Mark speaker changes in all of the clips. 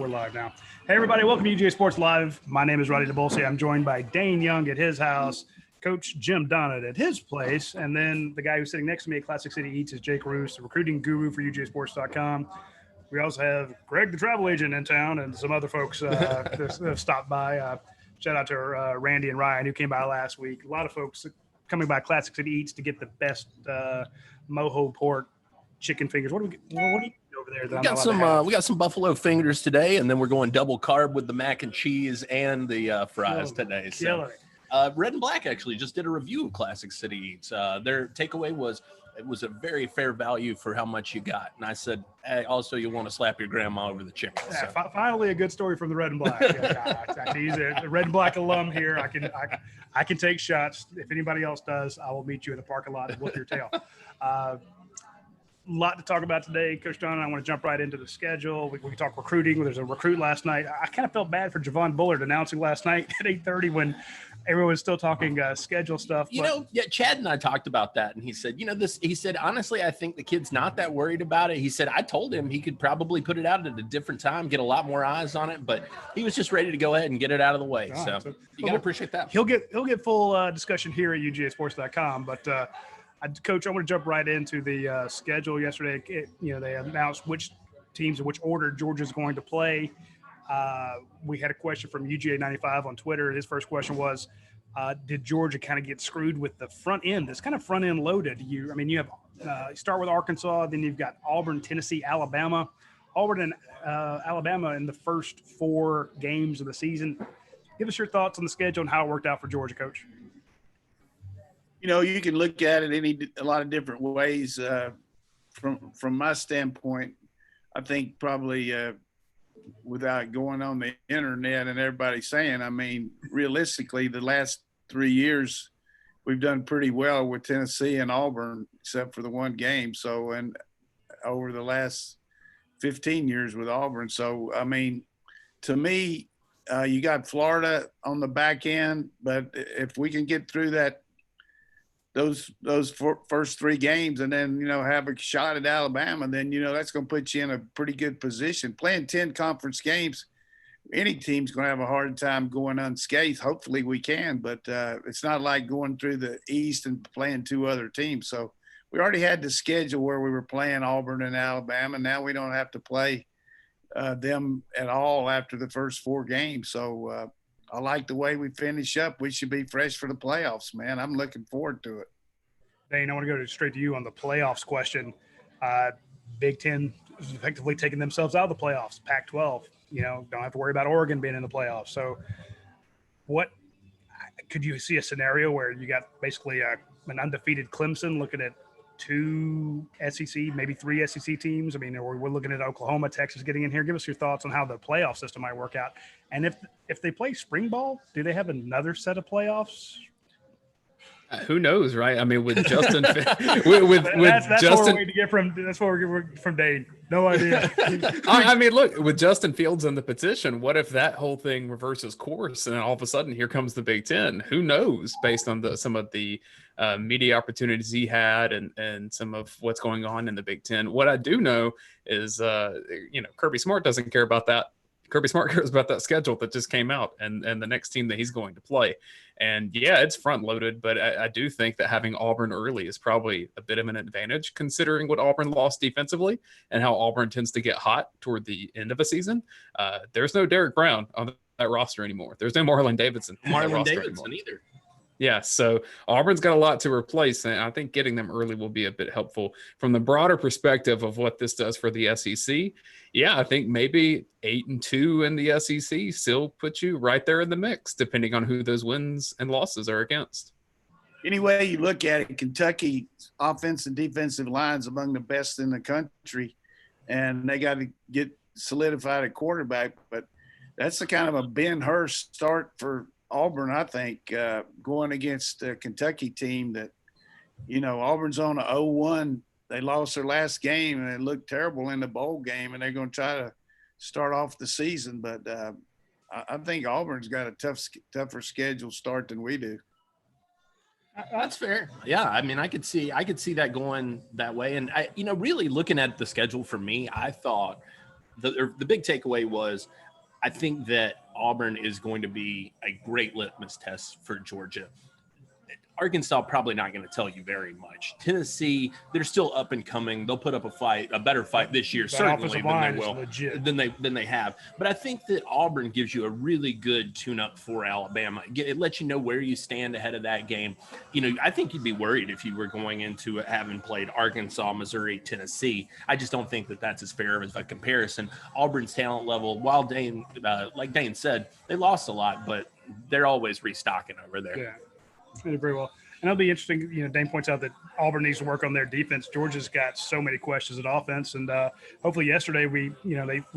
Speaker 1: We're live now. Hey, everybody. Welcome to UGA Sports Live. My name is Roddy DeBolsey. I'm joined by Dane Young at his house, Coach Jim Donat at his place, and then the guy who's sitting next to me at Classic City Eats is Jake Roos, the recruiting guru for UGAsports.com. We also have Greg, the travel agent in town, and some other folks that have stopped by. Shout out to Randy and Ryan, who came by last week. A lot of folks coming by Classic City Eats to get the best mojo pork chicken fingers. What do you over there?
Speaker 2: We got some buffalo fingers today, and then we're going double carb with the mac and cheese and the fries today. So, Red and Black actually just did a review of Classic City Eats. Their takeaway was it was a very fair value for how much you got, and I said, hey, also you want to slap your grandma over the chicken.
Speaker 1: Yeah, so. Finally, a good story from the Red and Black. He's a Red and Black alum here. I can take shots. If anybody else does, I will meet you in the parking lot and whoop your tail. Lot to talk about today, Coach Don. I want to jump right into the schedule. We can talk recruiting. There's a recruit last night. I kind of felt bad for Javon Bullard announcing last night at 8:30 when everyone was still talking schedule stuff.
Speaker 2: Chad and I talked about that, and he said, he said, honestly, I think the kid's not that worried about it. He said, I told him he could probably put it out at a different time, get a lot more eyes on it, but he was just ready to go ahead and get it out of the way. So you got to appreciate that.
Speaker 1: He'll get full discussion here at UGAsports.com, but Coach, I want to jump right into the schedule. Yesterday, they announced which teams in which order Georgia's going to play. We had a question from UGA 95 on Twitter. His first question was, did Georgia kind of get screwed with the front end? It's kind of front end loaded. You have start with Arkansas, then you've got Auburn, Tennessee, Alabama. Auburn and Alabama in the first 4 games of the season. Give us your thoughts on the schedule and how it worked out for Georgia, Coach.
Speaker 3: You can look at it a lot of different ways. From my standpoint, I think probably without going on the internet and everybody saying, realistically, the last 3 years we've done pretty well with Tennessee and Auburn, except for the one game. So, and over the last 15 years with Auburn. So, to me, you got Florida on the back end, but if we can get through those first 3 games and then, have a shot at Alabama, then, that's going to put you in a pretty good position. Playing 10 conference games, any team's going to have a hard time going unscathed. Hopefully we can, but it's not like going through the East and playing 2 other teams. So we already had the schedule where we were playing Auburn and Alabama. Now we don't have to play them at all after the first 4 games. So I like the way we finish up. We should be fresh for the playoffs, man. I'm looking forward to it.
Speaker 1: Dane, I want to go straight to you on the playoffs question. Big Ten is effectively taking themselves out of the playoffs. Pac-12, don't have to worry about Oregon being in the playoffs. So what could you see a scenario where you got basically an undefeated Clemson looking at 2 SEC, maybe 3 SEC teams? We're looking at Oklahoma, Texas getting in here. Give us your thoughts on how the playoff system might work out. And if they play spring ball, do they have another set of playoffs?
Speaker 4: Who knows, right? With Justin,
Speaker 1: that's
Speaker 4: Justin,
Speaker 1: what we're waiting to get from. That's what we're getting from Dane. No idea.
Speaker 4: Look, with Justin Fields in the petition, what if that whole thing reverses course and all of a sudden here comes the Big Ten? Who knows? Based on some of the media opportunities he had and some of what's going on in the Big Ten. What I do know is, Kirby Smart doesn't care about that. Kirby Smart cares about that schedule that just came out and the next team that he's going to play. And yeah, it's front loaded, but I do think that having Auburn early is probably a bit of an advantage considering what Auburn lost defensively and how Auburn tends to get hot toward the end of a season. There's no Derek Brown on that roster anymore. There's no Marlon Davidson.
Speaker 2: Either.
Speaker 4: Yeah, so Auburn's got a lot to replace, and I think getting them early will be a bit helpful. From the broader perspective of what this does for the SEC, yeah, I think maybe 8-2 in the SEC still puts you right there in the mix, depending on who those wins and losses are against.
Speaker 3: Any way you look at it, Kentucky's offensive and defensive lines among the best in the country, and they got to get solidified at quarterback. But that's the kind of a Ben Hurst start for Auburn, I think, going against a Kentucky team that, Auburn's on a 0-1. They lost their last game, and it looked terrible in the bowl game, and they're going to try to start off the season. But I think Auburn's got a tougher schedule start than we do.
Speaker 2: That's fair. Yeah, I could see that going that way. And really looking at the schedule for me, I thought the big takeaway was, I think that Auburn is going to be a great litmus test for Georgia. Arkansas probably not going to tell you very much. Tennessee, they're still up and coming. They'll put up a better fight this year, certainly than they have. But I think that Auburn gives you a really good tune-up for Alabama. It lets you know where you stand ahead of that game. I think you'd be worried if you were going into it having played Arkansas, Missouri, Tennessee. I just don't think that that's as fair of a comparison. Auburn's talent level, while Dane, like Dane said, they lost a lot, but they're always restocking over there.
Speaker 1: Yeah. Very well. And it'll be interesting. Dane points out that Auburn needs to work on their defense. Georgia's got so many questions at offense. And hopefully yesterday we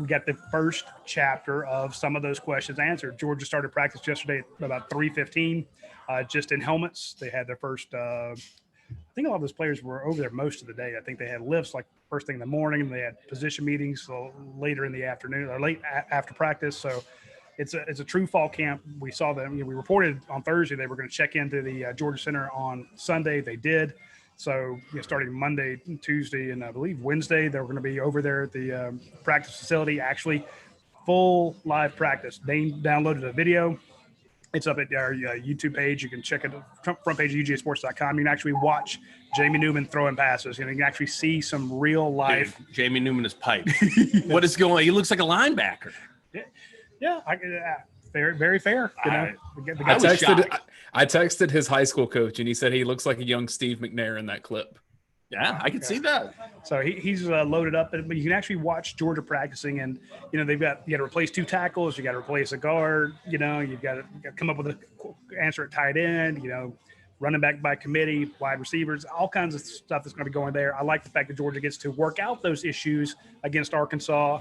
Speaker 1: got the first chapter of some of those questions answered. Georgia started practice yesterday at about 3:15, just in helmets. They had their first, I think a lot of those players were over there most of the day. I think they had lifts like first thing in the morning, and they had position meetings later in the afternoon or late after practice. So it's a true fall camp. We saw them. We reported on Thursday they were going to check into the Georgia Center on Sunday. They did. So starting Monday, Tuesday, and I believe Wednesday, they were going to be over there at the practice facility. Actually, full live practice. Dane downloaded a video. It's up at our YouTube page. You can check it front page of UGASports.com. You can actually watch Jamie Newman throwing passes. You can actually see some real life.
Speaker 2: Dude, Jamie Newman is piped. What is going on? He looks like a linebacker.
Speaker 1: Yeah, very, very fair.
Speaker 4: I texted his high school coach, and he said he looks like a young Steve McNair in that clip.
Speaker 2: Yeah, I can see that.
Speaker 1: So he's loaded up, but you can actually watch Georgia practicing, and you got to replace 2 tackles, you got to replace a guard, you've got to come up with an answer at tight end, running back by committee, wide receivers, all kinds of stuff that's going to be going there. I like the fact that Georgia gets to work out those issues against Arkansas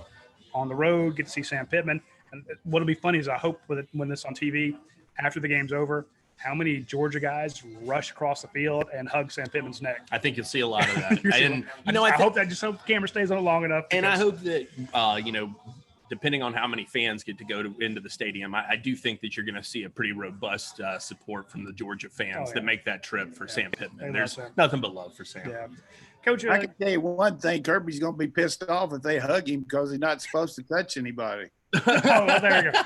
Speaker 1: on the road, get to see Sam Pittman. And what'll be funny is I hope when this on TV after the game's over, how many Georgia guys rush across the field and hug Sam Pittman's neck.
Speaker 2: I think you'll see a lot of that.
Speaker 1: I hope the camera stays on it long enough.
Speaker 2: And I hope that, depending on how many fans get to go into the stadium, I do think that you're going to see a pretty robust support from the Georgia fans that make that trip for Sam Pittman. There's nothing but love for Sam.
Speaker 1: Yeah. Coach,
Speaker 3: I can tell you one thing, Kirby's going to be pissed off if they hug him because he's not supposed to touch anybody.
Speaker 1: Well, there you go.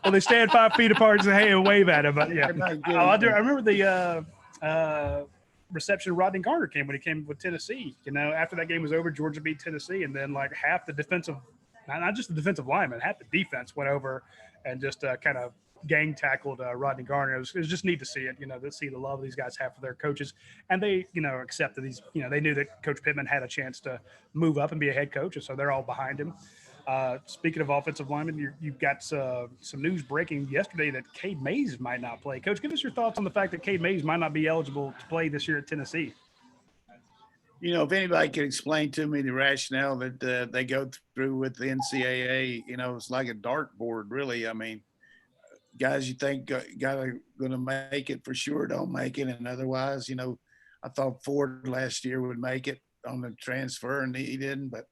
Speaker 1: Well, they stand 5 feet apart and say, hey, and wave at him. But yeah, I remember the reception Rodney Garner came when he came with Tennessee. After that game was over, Georgia beat Tennessee, and then like half the defensive, not just the defensive lineman, half the defense went over and just kind of gang tackled Rodney Garner. It was just neat to see it, to see the love these guys have for their coaches, and they, accepted these. They knew that Coach Pittman had a chance to move up and be a head coach, and so they're all behind him. Speaking of offensive linemen, you've got some news breaking yesterday that Cade Mays might not play. Coach, give us your thoughts on the fact that Cade Mays might not be eligible to play this year at Tennessee.
Speaker 3: If anybody could explain to me the rationale that they go through with the NCAA, it's like a dartboard, really. I mean, guys you think going to make it for sure don't make it, and otherwise, I thought Ford last year would make it on the transfer, and he didn't. But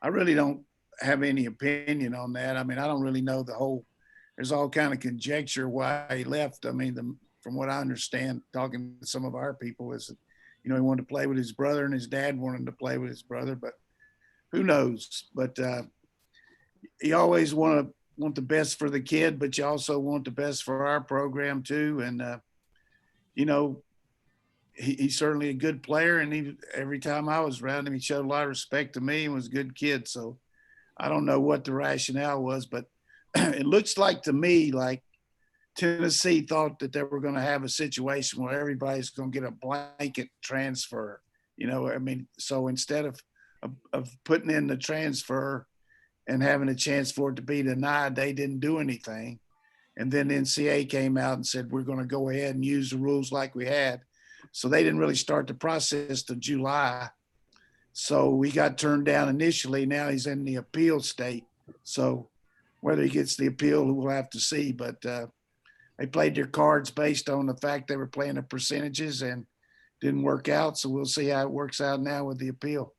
Speaker 3: I really don't have any opinion on that. I mean, I don't really know there's all kind of conjecture why he left. I mean, from what I understand, talking to some of our people, is that, he wanted to play with his brother, and his dad wanted to play with his brother, but who knows? But you always want the best for the kid, but you also want the best for our program too. And, he's certainly a good player, and every time I was around him, he showed a lot of respect to me and was a good kid. So I don't know what the rationale was, but it looks like to me like Tennessee thought that they were going to have a situation where everybody's going to get a blanket transfer. So instead of putting in the transfer and having a chance for it to be denied, they didn't do anything. And then the NCAA came out and said, we're going to go ahead and use the rules like we had. So they didn't really start the process till July. So we got turned down initially. Now he's in the appeal state. So whether he gets the appeal, we'll have to see. But they played their cards based on the fact they were playing the percentages and didn't work out. So we'll see how it works out now with the appeal.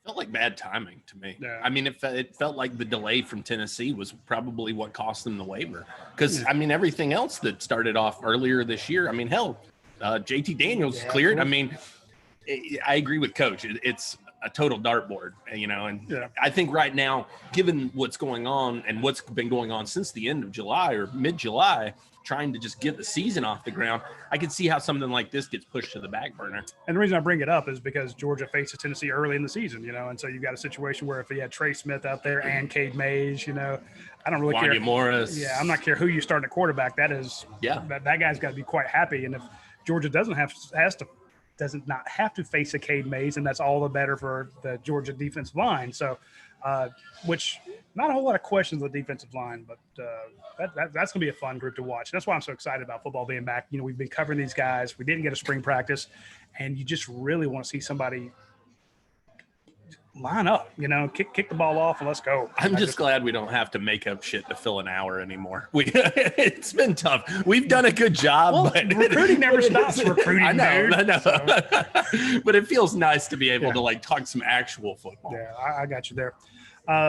Speaker 2: Felt like bad timing to me.
Speaker 1: Yeah.
Speaker 2: I mean, it felt like the delay from Tennessee was probably what cost them the waiver. Because, I mean, everything else that started off earlier this year, I mean, hell, JT Daniels cleared. I mean, I agree with Coach. It's a total dartboard, and I think right now, given what's going on and what's been going on since the end of July or mid-July, trying to just get the season off the ground, I can see how something like this gets pushed to the back burner.
Speaker 1: And the reason I bring it up is because Georgia faces Tennessee early in the season, and so you've got a situation where if you had Trey Smith out there and Cade Mays, I don't really
Speaker 2: Wanya
Speaker 1: care.
Speaker 2: Morris.
Speaker 1: Yeah, I'm not care who you start at quarterback. That guy's got to be quite happy. And if Georgia doesn't have to face a Cade Mays, and that's all the better for the Georgia defensive line. So, which not a whole lot of questions on the defensive line, but that's going to be a fun group to watch. That's why I'm so excited about football being back. We've been covering these guys. We didn't get a spring practice, and you just really want to see somebody line up, kick the ball off and let's go.
Speaker 2: I'm just glad we don't have to make up shit to fill an hour anymore. It's been tough. We've done a good job, but
Speaker 1: recruiting never stops recruiting.
Speaker 2: I know.
Speaker 1: So.
Speaker 2: But it feels nice to be able to talk some actual football.
Speaker 1: Yeah, I got you there.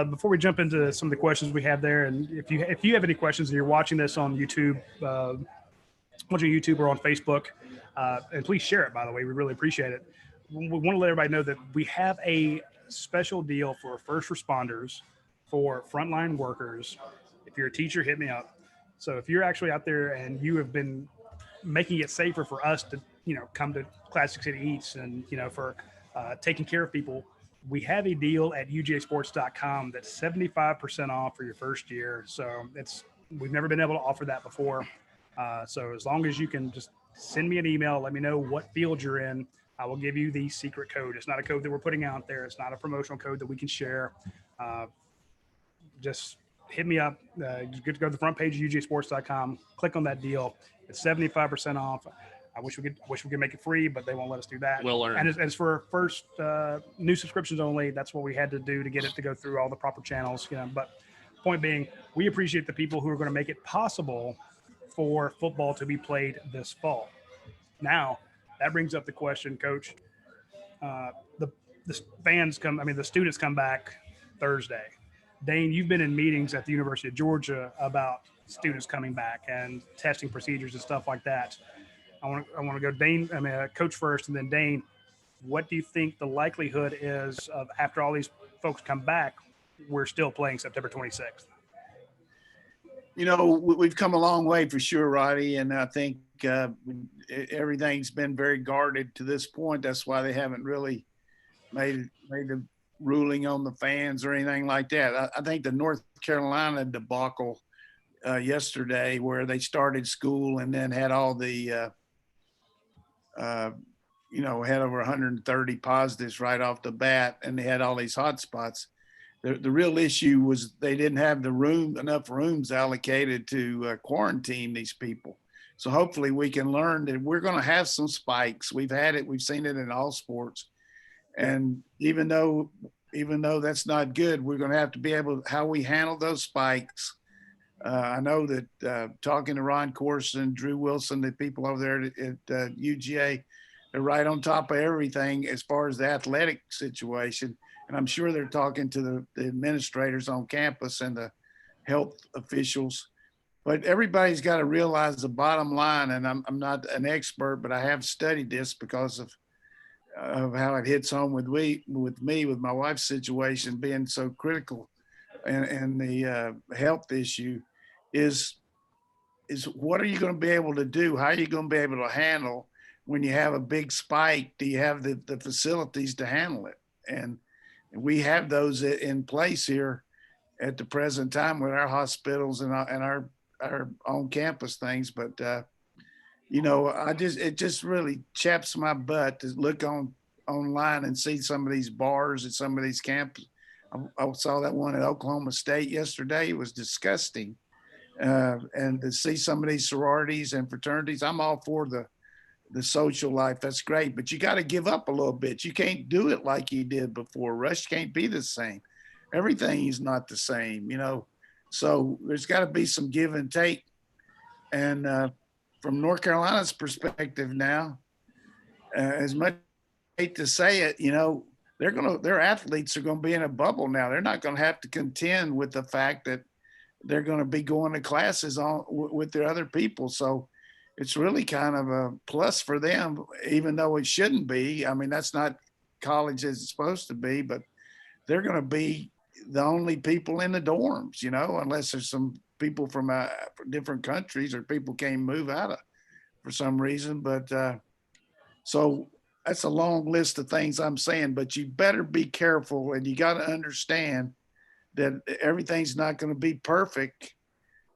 Speaker 1: Before we jump into some of the questions we have there, and if you have any questions and you're watching this on YouTube, watching YouTube or on Facebook, and please share it, by the way, we really appreciate it. We want to let everybody know that we have a special deal for first responders, for frontline workers. If you're a teacher, hit me up. So if you're actually out there and you have been making it safer for us to, come to Classic City Eats and, for taking care of people, we have a deal at UGASports.com that's 75% off for your first year. So we've never been able to offer that before. So as long as you can just send me an email, let me know what field you're in, I will give you the secret code. It's not a code that we're putting out there. It's not a promotional code that we can share. Just hit me up. You get to go to the front page of UGASports.com, click on that deal. It's 75% off. I wish we could make it free, but they won't let us do that.
Speaker 2: We'll learn.
Speaker 1: And as for first new subscriptions only, that's what we had to do to get it to go through all the proper channels. But point being, we appreciate the people who are going to make it possible for football to be played this fall. Now, that brings up the question, Coach. The students come back Thursday. Dane, you've been in meetings at the University of Georgia about students coming back and testing procedures and stuff like that. I want to go Coach first, and then Dane. What do you think the likelihood is of after all these folks come back, we're still playing September 26th?
Speaker 3: We've come a long way for sure, Roddy, and I think everything's been very guarded to this point. That's why they haven't really made the ruling on the fans or anything like that. I think the North Carolina debacle yesterday, where they started school and then had all the had over 130 positives right off the bat, and they had all these hot spots. The real issue was they didn't have enough rooms allocated to quarantine these people. So hopefully we can learn that we're going to have some spikes. We've had it. We've seen it in all sports. And even though that's not good, we're going to have to be able how we handle those spikes. I know that talking to Ron Corson, Drew Wilson, the people over there at UGA, they're right on top of everything as far as the athletic situation. And I'm sure they're talking to the administrators on campus and the health officials. But everybody's got to realize the bottom line, and I'm not an expert, but I have studied this because of how it hits home with my wife's situation being so critical, and the health issue is what are you going to be able to do? How are you going to be able to handle when you have a big spike? Do you have the facilities to handle it? And we have those in place here at the present time with our hospitals and our on-campus things. But, it just really chaps my butt to look online and see some of these bars at some of these camps. I saw that one at Oklahoma State yesterday. It was disgusting. And to see some of these sororities and fraternities, I'm all for the social life. That's great, but you got to give up a little bit. You can't do it like you did before. Rush can't be the same. Everything is not the same, so there's got to be some give and take. And from North Carolina's perspective now, as much I hate to say it, their athletes are going to be in a bubble now. They're not going to have to contend with the fact that they're going to be going to classes with their other people. So it's really kind of a plus for them, even though it shouldn't be. I mean, that's not college as it's supposed to be, but they're going to be the only people in the dorms, unless there's some people from different countries or people can't move out of for some reason. But so that's a long list of things I'm saying, but you better be careful, and you got to understand that everything's not going to be perfect.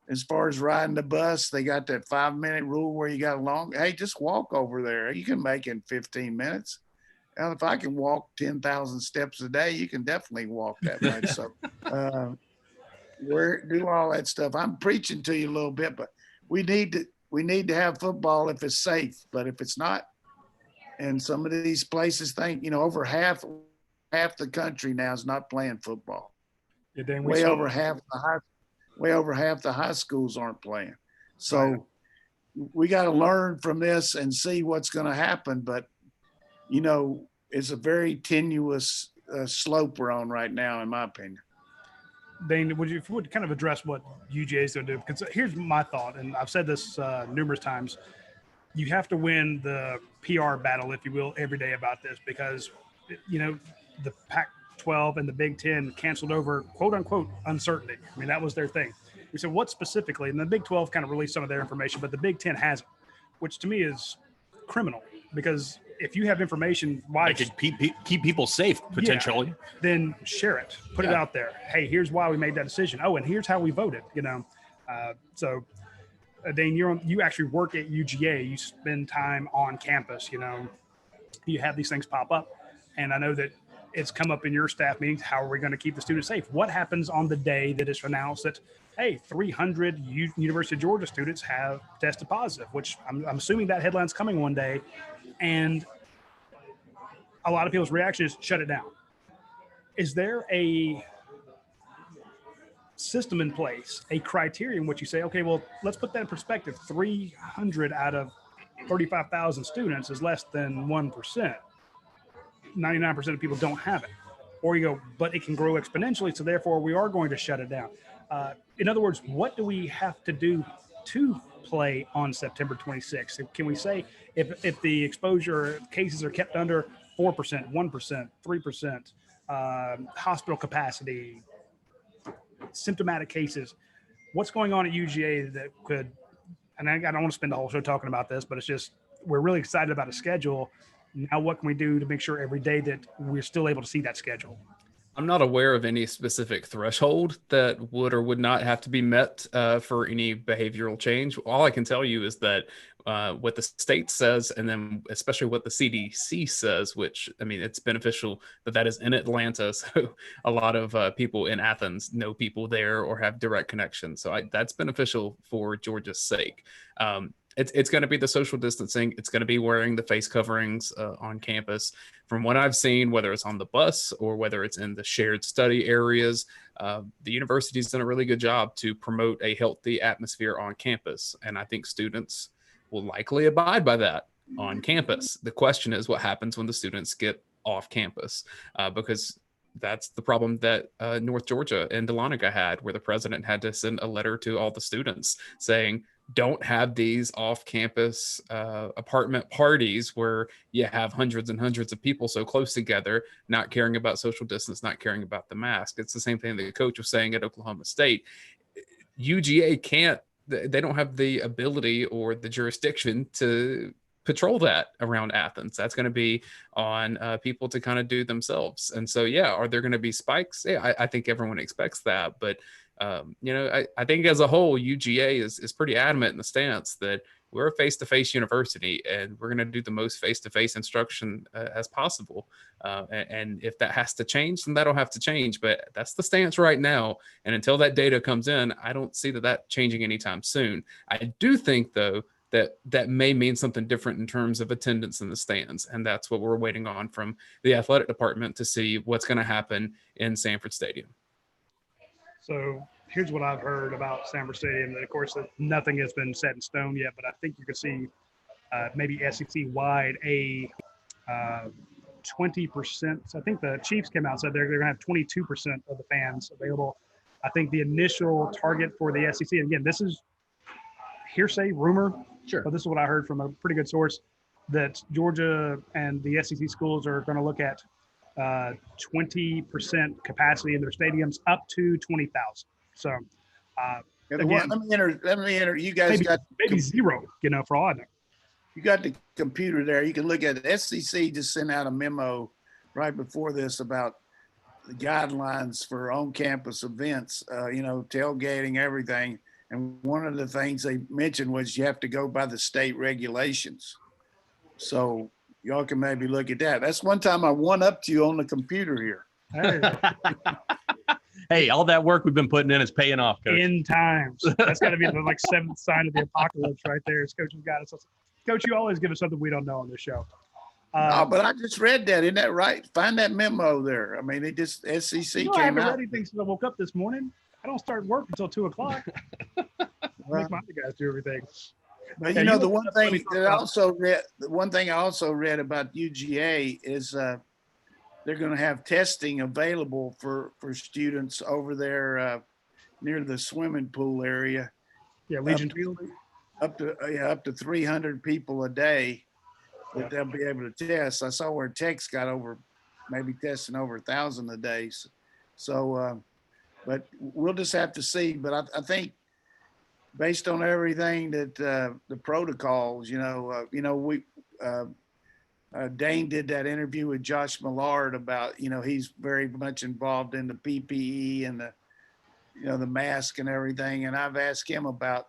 Speaker 3: As far as riding the bus, they got that 5-minute rule where you got hey, just walk over there. You can make it in 15 minutes. And if I can walk 10,000 steps a day, you can definitely walk that much. So do all that stuff. I'm preaching to you a little bit, but we need to have football if it's safe. But if it's not, and some of these places think, over half the country now is not playing football.
Speaker 1: Yeah, Dan,
Speaker 3: way over half the high schools aren't playing. So we got to learn from this and see what's going to happen. But, it's a very tenuous slope we're on right now, in my opinion.
Speaker 1: Dane, if you would kind of address what UGA is going to do, because here's my thought, and I've said this numerous times. You have to win the PR battle, if you will, every day about this, because, the Pac-12 and the Big Ten canceled over, quote unquote, uncertainty. I mean, that was their thing. We said, what specifically? And the Big 12 kind of released some of their information, but the Big Ten hasn't, which to me is criminal, because if you have information, why
Speaker 2: it could keep people safe potentially,
Speaker 1: then share it, put it out there. Hey, here's why we made that decision. Oh, and here's how we voted, So Dane, you actually work at UGA. You spend time on campus. You have these things pop up, and I know that it's come up in your staff meetings. How are we going to keep the students safe? What happens on the day that it's announced that, hey, 300 University of Georgia students have tested positive? Which I'm assuming that headline's coming one day, and a lot of people's reaction is shut it down. Is there a system in place, a criteria in which you say, okay, well, let's put that in perspective. 300 out of 35,000 students is less than 1%. 99% of people don't have it. Or you go, but it can grow exponentially, so therefore we are going to shut it down. In other words, what do we have to do to play on September 26th? Can we say if the exposure cases are kept under 4%, 1%, 3%, hospital capacity, symptomatic cases, what's going on at UGA that could, and I don't want to spend the whole show talking about this, but it's just, we're really excited about a schedule. Now, what can we do to make sure every day that we're still able to see that schedule?
Speaker 4: I'm not aware of any specific threshold that would or would not have to be met for any behavioral change. All I can tell you is that what the state says, and then especially what the CDC says, which, I mean, it's beneficial that is in Atlanta. So a lot of people in Athens know people there or have direct connections. So that's beneficial for Georgia's sake. It's going to be the social distancing. It's going to be wearing the face coverings on campus. From what I've seen, whether it's on the bus or whether it's in the shared study areas, the university's done a really good job to promote a healthy atmosphere on campus. And I think students will likely abide by that on campus. The question is what happens when the students get off campus, because that's the problem that North Georgia and Dahlonega had, where the president had to send a letter to all the students saying, don't have these off-campus apartment parties where you have hundreds and hundreds of people so close together, not caring about social distance, not caring about the mask. It's the same thing that the coach was saying at Oklahoma State. UGA they don't have the ability or the jurisdiction to patrol that around Athens. That's going to be on people to kind of do themselves. And so, are there going to be spikes? Yeah, I think everyone expects that. But, I think as a whole, UGA is pretty adamant in the stance that we're a face-to-face university and we're going to do the most face-to-face instruction as possible. And if that has to change, then that'll have to change. But that's the stance right now. And until that data comes in, I don't see that changing anytime soon. I do think, though, that may mean something different in terms of attendance in the stands. And that's what we're waiting on from the athletic department to see what's going to happen in Sanford Stadium.
Speaker 1: So here's what I've heard about Sanford Stadium. That, of course, nothing has been set in stone yet, but I think you could see maybe SEC-wide a 20%. I think the Chiefs came out and said they're going to have 22% of the fans available. I think the initial target for the SEC, and again, this is hearsay, rumor,
Speaker 2: sure,
Speaker 1: but this is what I heard from a pretty good source, that Georgia and the SEC schools are going to look at 20% capacity in their stadiums up to 20,000. So, again,
Speaker 3: let me enter. You guys
Speaker 1: maybe zero, for all I know.
Speaker 3: You got the computer there. You can look at it. SEC just sent out a memo right before this about the guidelines for on-campus events, tailgating, everything. And one of the things they mentioned was you have to go by the state regulations. So y'all can maybe look at that. That's one time I one-upped you on the computer here.
Speaker 2: Hey, all that work we've been putting in is paying off, Coach.
Speaker 1: In times. That's got to be the seventh sign of the apocalypse right there. Coach has got us. Coach, you always give us something we don't know on this show.
Speaker 3: But I just read that. Isn't that right? Find that memo there. I mean, it just SEC came out.
Speaker 1: I haven't read anything since I woke up this morning. I don't start work until 2:00. Make my other guys do everything.
Speaker 3: But the one thing I also read about UGA is they're going to have testing available for students over there near the swimming pool area.
Speaker 1: Yeah, Legion Field.
Speaker 3: Up to 300 people a day that they'll be able to test. I saw where Tech's got maybe testing over 1,000 a day. So, but we'll just have to see. But I think based on everything that the protocols, Dane did that interview with Josh Millard about, he's very much involved in the PPE and the mask and everything. And I've asked him about,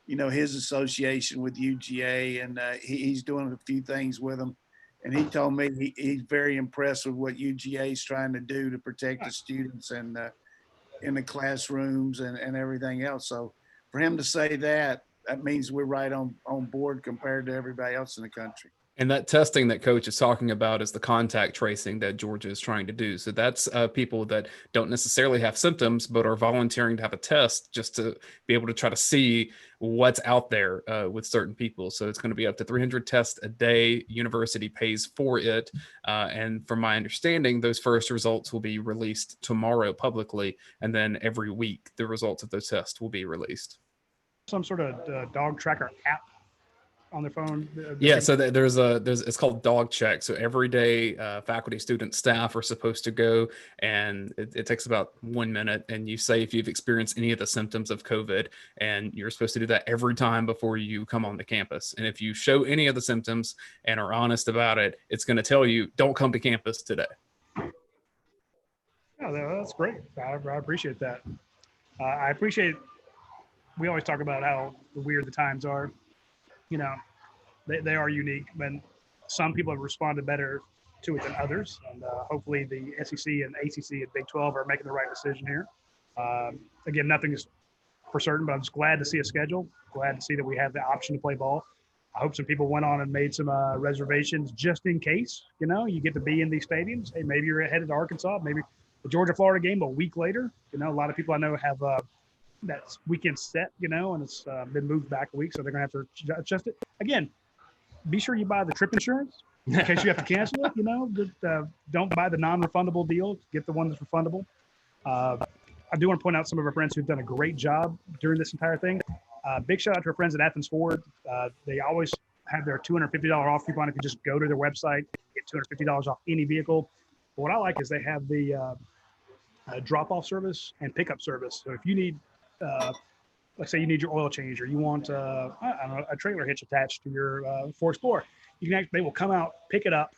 Speaker 3: his association with UGA, and he's doing a few things with them. And he told me he's very impressed with what UGA is trying to do to protect the students and in the classrooms and everything else. So for him to say that means we're right on board compared to everybody else in the country.
Speaker 4: And that testing that Coach is talking about is the contact tracing that Georgia is trying to do. So that's people that don't necessarily have symptoms, but are volunteering to have a test just to be able to try to see what's out there with certain people. So it's going to be up to 300 tests a day. University pays for it. And from my understanding, those first results will be released tomorrow publicly. And then every week, the results of those tests will be released.
Speaker 1: Some sort of dog tracker app on their phone?
Speaker 4: Yeah, so there's it's called Dog Check. So every day, faculty, students, staff are supposed to go, and it takes about 1 minute. And you say if you've experienced any of the symptoms of COVID, and you're supposed to do that every time before you come on the campus. And if you show any of the symptoms and are honest about it, it's going to tell you don't come to campus today.
Speaker 1: Oh, that's great. I appreciate that. I appreciate. We always talk about how weird the times are. They are unique, but some people have responded better to it than others. And hopefully the SEC and ACC and Big 12 are making the right decision here. Again, nothing is for certain, but I'm just glad to see a schedule, glad to see that we have the option to play ball. I hope some people went on and made some reservations just in case, you get to be in these stadiums. Hey, maybe you're headed to Arkansas, maybe the Georgia-Florida game a week later. A lot of people I know have that weekend set, and it's been moved back a week, so they're going to have to adjust it. Again, be sure you buy the trip insurance in case you have to cancel it, don't buy the non-refundable deal. Get the one that's refundable. I do want to point out some of our friends who've done a great job during this entire thing. Big shout out to our friends at Athens Ford. They always have their $250 off coupon. If you just go to their website, get $250 off any vehicle. But what I like is they have the drop-off service and pickup service. So if you need like say you need your oil change or you want a trailer hitch attached to your Ford Explorer, they will come out, pick it up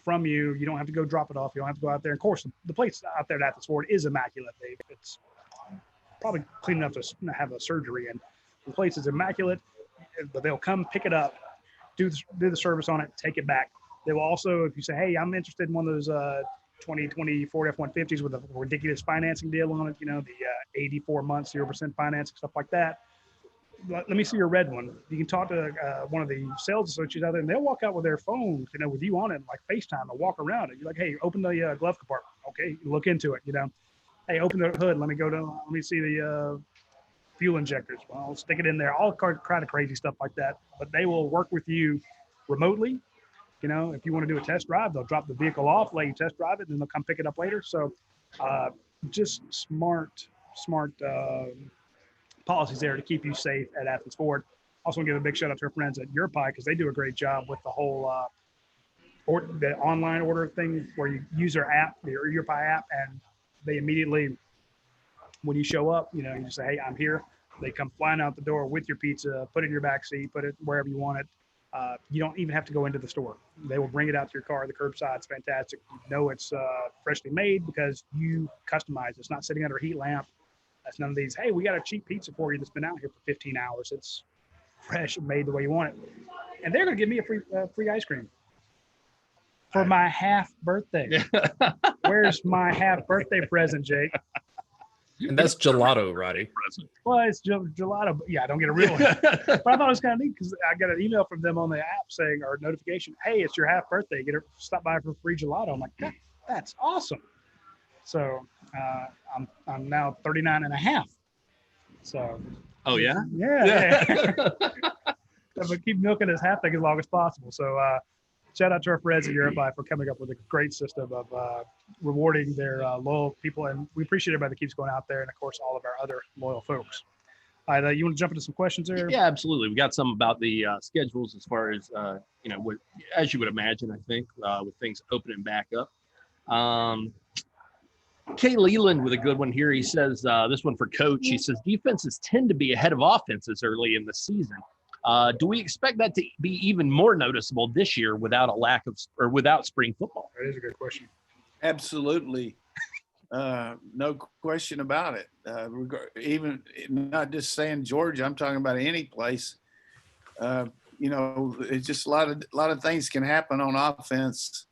Speaker 1: from you. You don't have to go drop it off. You don't have to go out there. And of course, the place out there at the Ford is immaculate. It's probably clean enough to have a surgery, and the place is immaculate. But they'll come pick it up, do the service on it, take it back. They will also, if you say, hey, I'm interested in one of those 2020 Ford F-150s with a ridiculous financing deal on it, the 84 months, 0% financing, stuff like that. Let me see your red one. You can talk to one of the sales associates out there, and they'll walk out with their phone, with you on it, like FaceTime, and walk around it. You're like, hey, open the glove compartment. Okay, look into it, Hey, open the hood. Let me see the fuel injectors. Well, I'll stick it in there. All kind of crazy stuff like that. But they will work with you remotely. If you want to do a test drive, they'll drop the vehicle off, let you test drive it, and then they'll come pick it up later. So just smart policies there to keep you safe at Athens Ford. Also want to give a big shout out to our friends at Your Pie, because they do a great job with the whole or the online order thing where you use their app, your UPI app, and they immediately, when you show up, you just say, hey, I'm here. They come flying out the door with your pizza, put it in your back seat, put it wherever you want it. You don't even have to go into the store. They will bring it out to your car. The curbside is fantastic. You know it's freshly made because you customize it. It's not sitting under a heat lamp. That's none of these, hey, we got a cheap pizza for you that's been out here for 15 hours. It's fresh and made the way you want it. And they're going to give me a free ice cream for my half birthday. Where's my half birthday present, Jake?
Speaker 4: And that's gelato, Roddy.
Speaker 1: Well, it's gelato. Yeah, I don't get a real one. But I thought it was kind of neat because I got an email from them on the app saying, or notification, hey, it's your half birthday. Stop by for free gelato. I'm like, that's awesome. So I'm now 39 and a half. So.
Speaker 2: Oh, yeah?
Speaker 1: Yeah. I'm going to keep milking this half thing as long as possible. So shout out to our friends at UGASports for coming up with a great system of rewarding their loyal people. And we appreciate everybody that keeps going out there. And, of course, all of our other loyal folks. All right, you want to jump into some questions there?
Speaker 2: Yeah, absolutely. We got some about the schedules as far as, what, as you would imagine, I think, with things opening back up. Kay Leland with a good one here. He says, this one for Coach. He says, defenses tend to be ahead of offenses early in the season. Do we expect that to be even more noticeable this year without without spring football?
Speaker 1: That is a good question.
Speaker 3: Absolutely. No question about it. Even not just saying Georgia, I'm talking about any place. It's just a lot of things can happen on offense.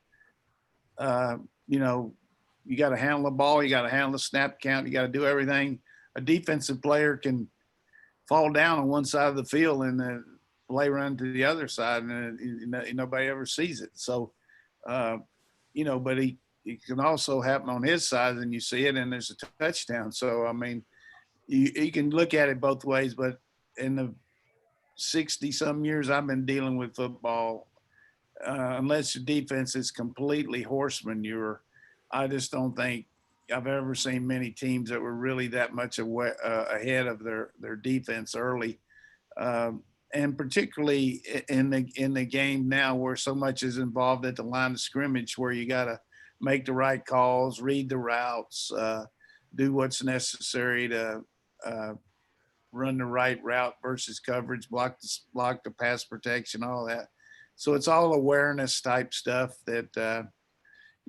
Speaker 3: You got to handle the ball. You got to handle the snap count. You got to do everything. A defensive player can fall down on one side of the field and then play run to the other side, and nobody ever sees it. So, but it can also happen on his side, and you see it, and there's a touchdown. So, I mean, you can look at it both ways. But in the 60-some years I've been dealing with football, unless your defense is completely horse manure, I just don't think I've ever seen many teams that were really that much ahead of their defense early, and particularly in the game now where so much is involved at the line of scrimmage, where you got to make the right calls, read the routes, do what's necessary to run the right route versus coverage, block the pass protection, all that. So it's all awareness type stuff that.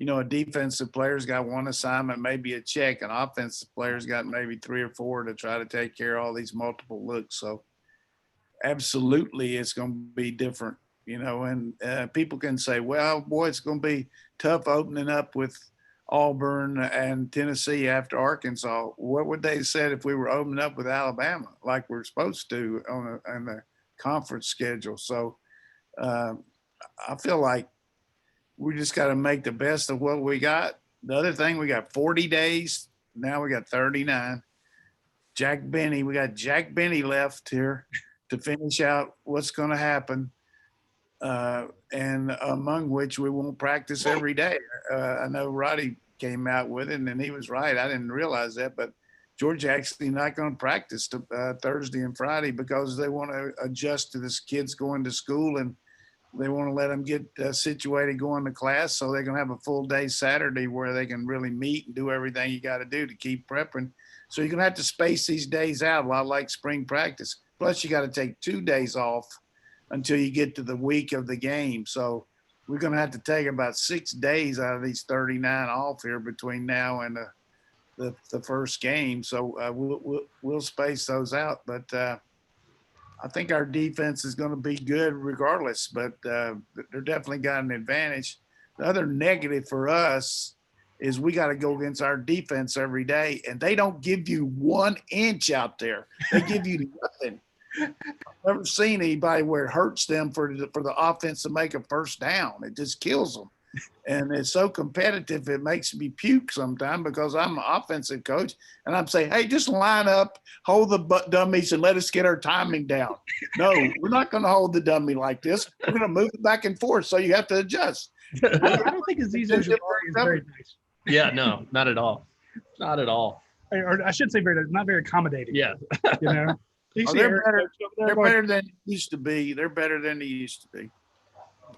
Speaker 3: A defensive player's got one assignment, maybe a check. An offensive player's got maybe 3 or 4 to try to take care of all these multiple looks. So absolutely it's going to be different, and people can say, well, boy, it's going to be tough opening up with Auburn and Tennessee after Arkansas. What would they have said if we were opening up with Alabama like we're supposed to on the conference schedule? So I feel like we just got to make the best of what we got. The other thing, we got 40 days. Now we got 39. We got Jack Benny left here to finish out what's going to happen, and among which we won't practice every day. I know Roddy came out with it, and he was right. I didn't realize that, but Georgia actually not going to practice Thursday and Friday because they want to adjust to this kids going to school, and they want to let them get situated going to class, so they're going to have a full day Saturday where they can really meet and do everything you got to do to keep prepping. So you're going to have to space these days out a lot like spring practice. Plus, you got to take 2 days off until you get to the week of the game. So we're going to have to take about 6 days out of these 39 off here between now and the first game. So we'll space those out. But I think our defense is going to be good regardless, but they're definitely got an advantage. The other negative for us is we got to go against our defense every day, and they don't give you 1 inch out there. They give you nothing. I've never seen anybody where it hurts them for the offense to make a first down. It just kills them. And it's so competitive, it makes me puke sometimes because I'm an offensive coach, and I'm saying, hey, just line up, hold the dummies, and let us get our timing down. No, we're not going to hold the dummy like this. We're going to move it back and forth, so you have to adjust.
Speaker 1: I don't think it's easy as very nice.
Speaker 2: Yeah, no, not at all. Not at all.
Speaker 1: Or I should say not very accommodating.
Speaker 2: Yeah.
Speaker 3: They're better than they used to be. They're better than they used to be.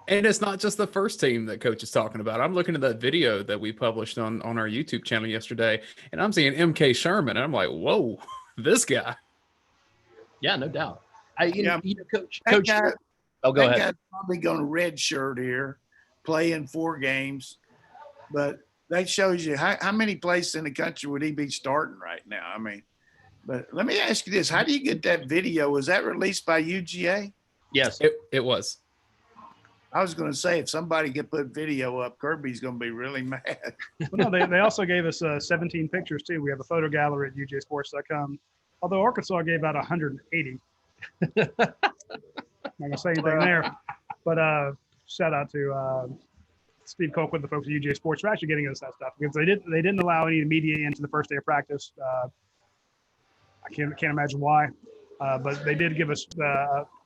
Speaker 4: And it's not just the first team that Coach is talking about. I'm looking at that video that we published on our YouTube channel yesterday, and I'm seeing MK Sherman, and I'm like, whoa, this guy.
Speaker 2: Yeah, no doubt. Coach.
Speaker 3: Oh,
Speaker 2: go ahead.
Speaker 3: That guy's probably going to redshirt here, play in 4 games, but that shows you how many places in the country would he be starting right now? I mean, but let me ask you this: how do you get that video? Was that released by UGA?
Speaker 2: Yes,
Speaker 4: it was.
Speaker 3: I was going to say, if somebody could put video up, Kirby's going to be really mad.
Speaker 1: Well, no, they also gave us 17 pictures too. We have a photo gallery at UGASports.com. Although Arkansas gave about 180. Not gonna say anything there, but shout out to Steve Colquitt, the folks at UGA Sports, for actually getting us that stuff, because they didn't allow any media into the first day of practice. I can't imagine why, but they did give us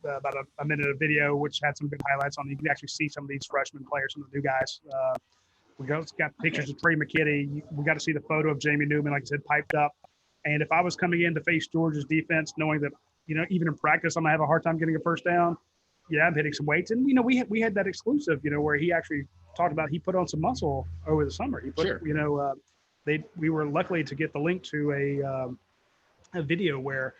Speaker 1: about a minute of video, which had some good highlights on. You can actually see some of these freshman players, some of the new guys. We got pictures of Trey McKitty. We got to see the photo of Jamie Newman, like I said, piped up. And if I was coming in to face Georgia's defense, knowing that, even in practice, I'm gonna have a hard time getting a first down. Yeah, I'm hitting some weights, and we had that exclusive, where he actually talked about he put on some muscle over the summer. He put,
Speaker 2: sure.
Speaker 1: We were lucky to get the link to a video where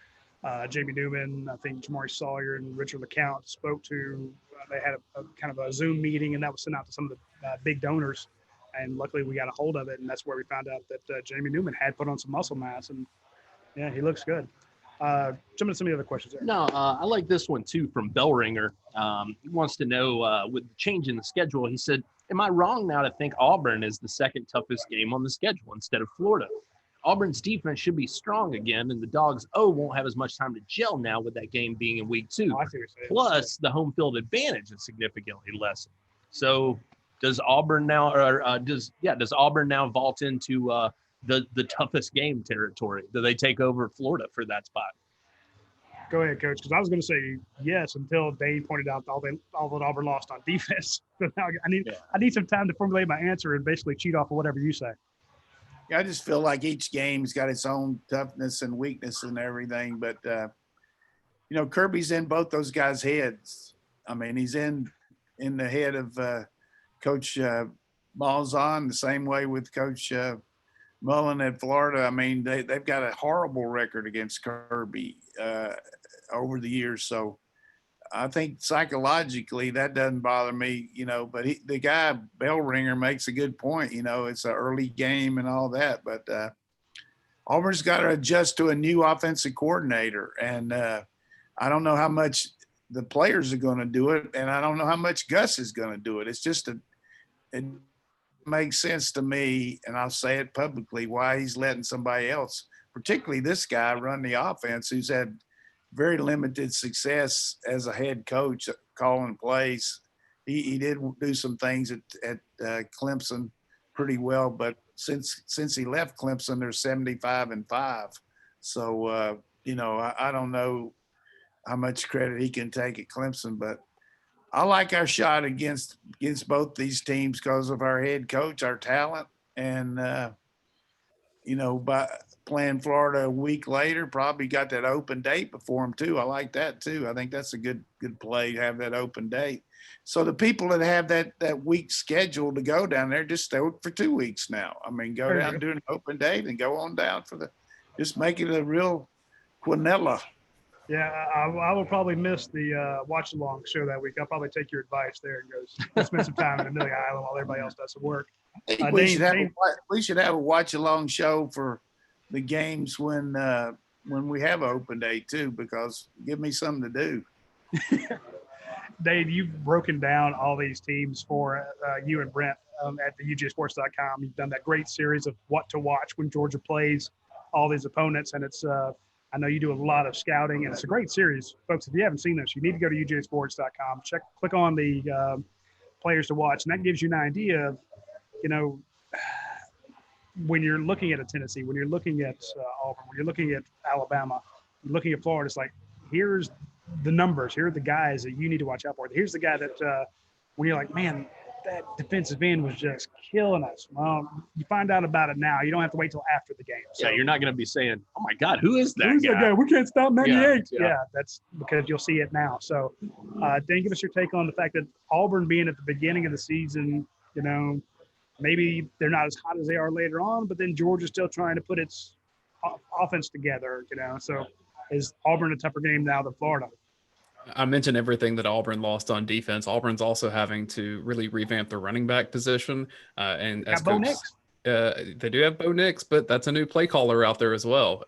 Speaker 1: Jamie Newman, I think Jamari Sawyer and Richard LeCount spoke to. They had a kind of a Zoom meeting, and that was sent out to some of the big donors. And luckily, we got a hold of it, and that's where we found out that Jamie Newman had put on some muscle mass, and yeah, he looks good. Jumping to some of the other questions there.
Speaker 2: No, I like this one too from Bellringer. He wants to know, with the change in the schedule, he said, am I wrong now to think Auburn is the second toughest game on the schedule instead of Florida? Auburn's defense should be strong again, and the Dogs won't have as much time to gel now with that game being in week 2.
Speaker 1: Oh, I see what you're saying.
Speaker 2: Plus, the home field advantage is significantly lessened. So does Auburn now, does Auburn now vault into the toughest game territory? Do they take over Florida for that spot?
Speaker 1: Go ahead, Coach, because I was going to say yes until Dane pointed out all that Auburn lost on defense. So now I need some time to formulate my answer and basically cheat off of whatever you say.
Speaker 3: Yeah, I just feel like each game's got its own toughness and weakness and everything. But, Kirby's in both those guys' heads. I mean, he's in the head of Coach Malzahn, the same way with Coach Mullen at Florida. I mean, they've got a horrible record against Kirby over the years. So I think psychologically that doesn't bother me, but the guy Bellringer makes a good point. It's an early game and all that, but Auburn's got to adjust to a new offensive coordinator. And I don't know how much the players are going to do it. And I don't know how much Gus is going to do it. It's just it makes sense to me, and I'll say it publicly, why he's letting somebody else, particularly this guy, run the offense, who's had very limited success as a head coach calling plays. He did do some things at Clemson pretty well, but since he left Clemson, they're 75-5. So I don't know how much credit he can take at Clemson, but I like our shot against both these teams because of our head coach, our talent, and by playing Florida a week later, probably got that open date before them too. I like that too. I think that's a good play to have that open date. So the people that have that week scheduled to go down there, just stay for 2 weeks now. I mean, go down and do an open date and go on down just make it a real Quinella.
Speaker 1: Yeah, I will probably miss the watch-along show that week. I'll probably take your advice there and go spend some time in Amelia Island while everybody else does some work.
Speaker 3: We should have a watch-along show for the games when we have an open day too, because give me something to do.
Speaker 1: Dave, you've broken down all these teams for you and Brent at the UGAsports.com. You've done that great series of what to watch when Georgia plays all these opponents, and it's I know you do a lot of scouting, and it's a great series. Folks, if you haven't seen this, you need to go to UGAsports.com, click on the players to watch, and that gives you an idea of, when you're looking at a Tennessee, when you're looking at Auburn, when you're looking at Alabama, you're looking at Florida, it's like, here's the numbers, here are the guys that you need to watch out for. Here's the guy that when you're like, man, that defensive end was just killing us. Well, you find out about it now. You don't have to wait till after the game. So,
Speaker 2: yeah, you're not going to be saying, "Oh my God, who is that
Speaker 1: who's
Speaker 2: guy?"
Speaker 1: that guy? We can't stop 98.
Speaker 2: Yeah.
Speaker 1: Yeah, that's because you'll see it now. So, Dan, give us your take on the fact that Auburn being at the beginning of the season, you know, maybe they're not as hot as they are later on, but then Georgia's still trying to put its offense together, you know. So, is Auburn a tougher game now than Florida?
Speaker 4: I mentioned everything that Auburn lost on defense. Auburn's also having to really revamp their running back position. And as
Speaker 1: Bo
Speaker 4: coach,
Speaker 1: Nix.
Speaker 4: They do have Bo Nix, but that's a new play caller out there as well.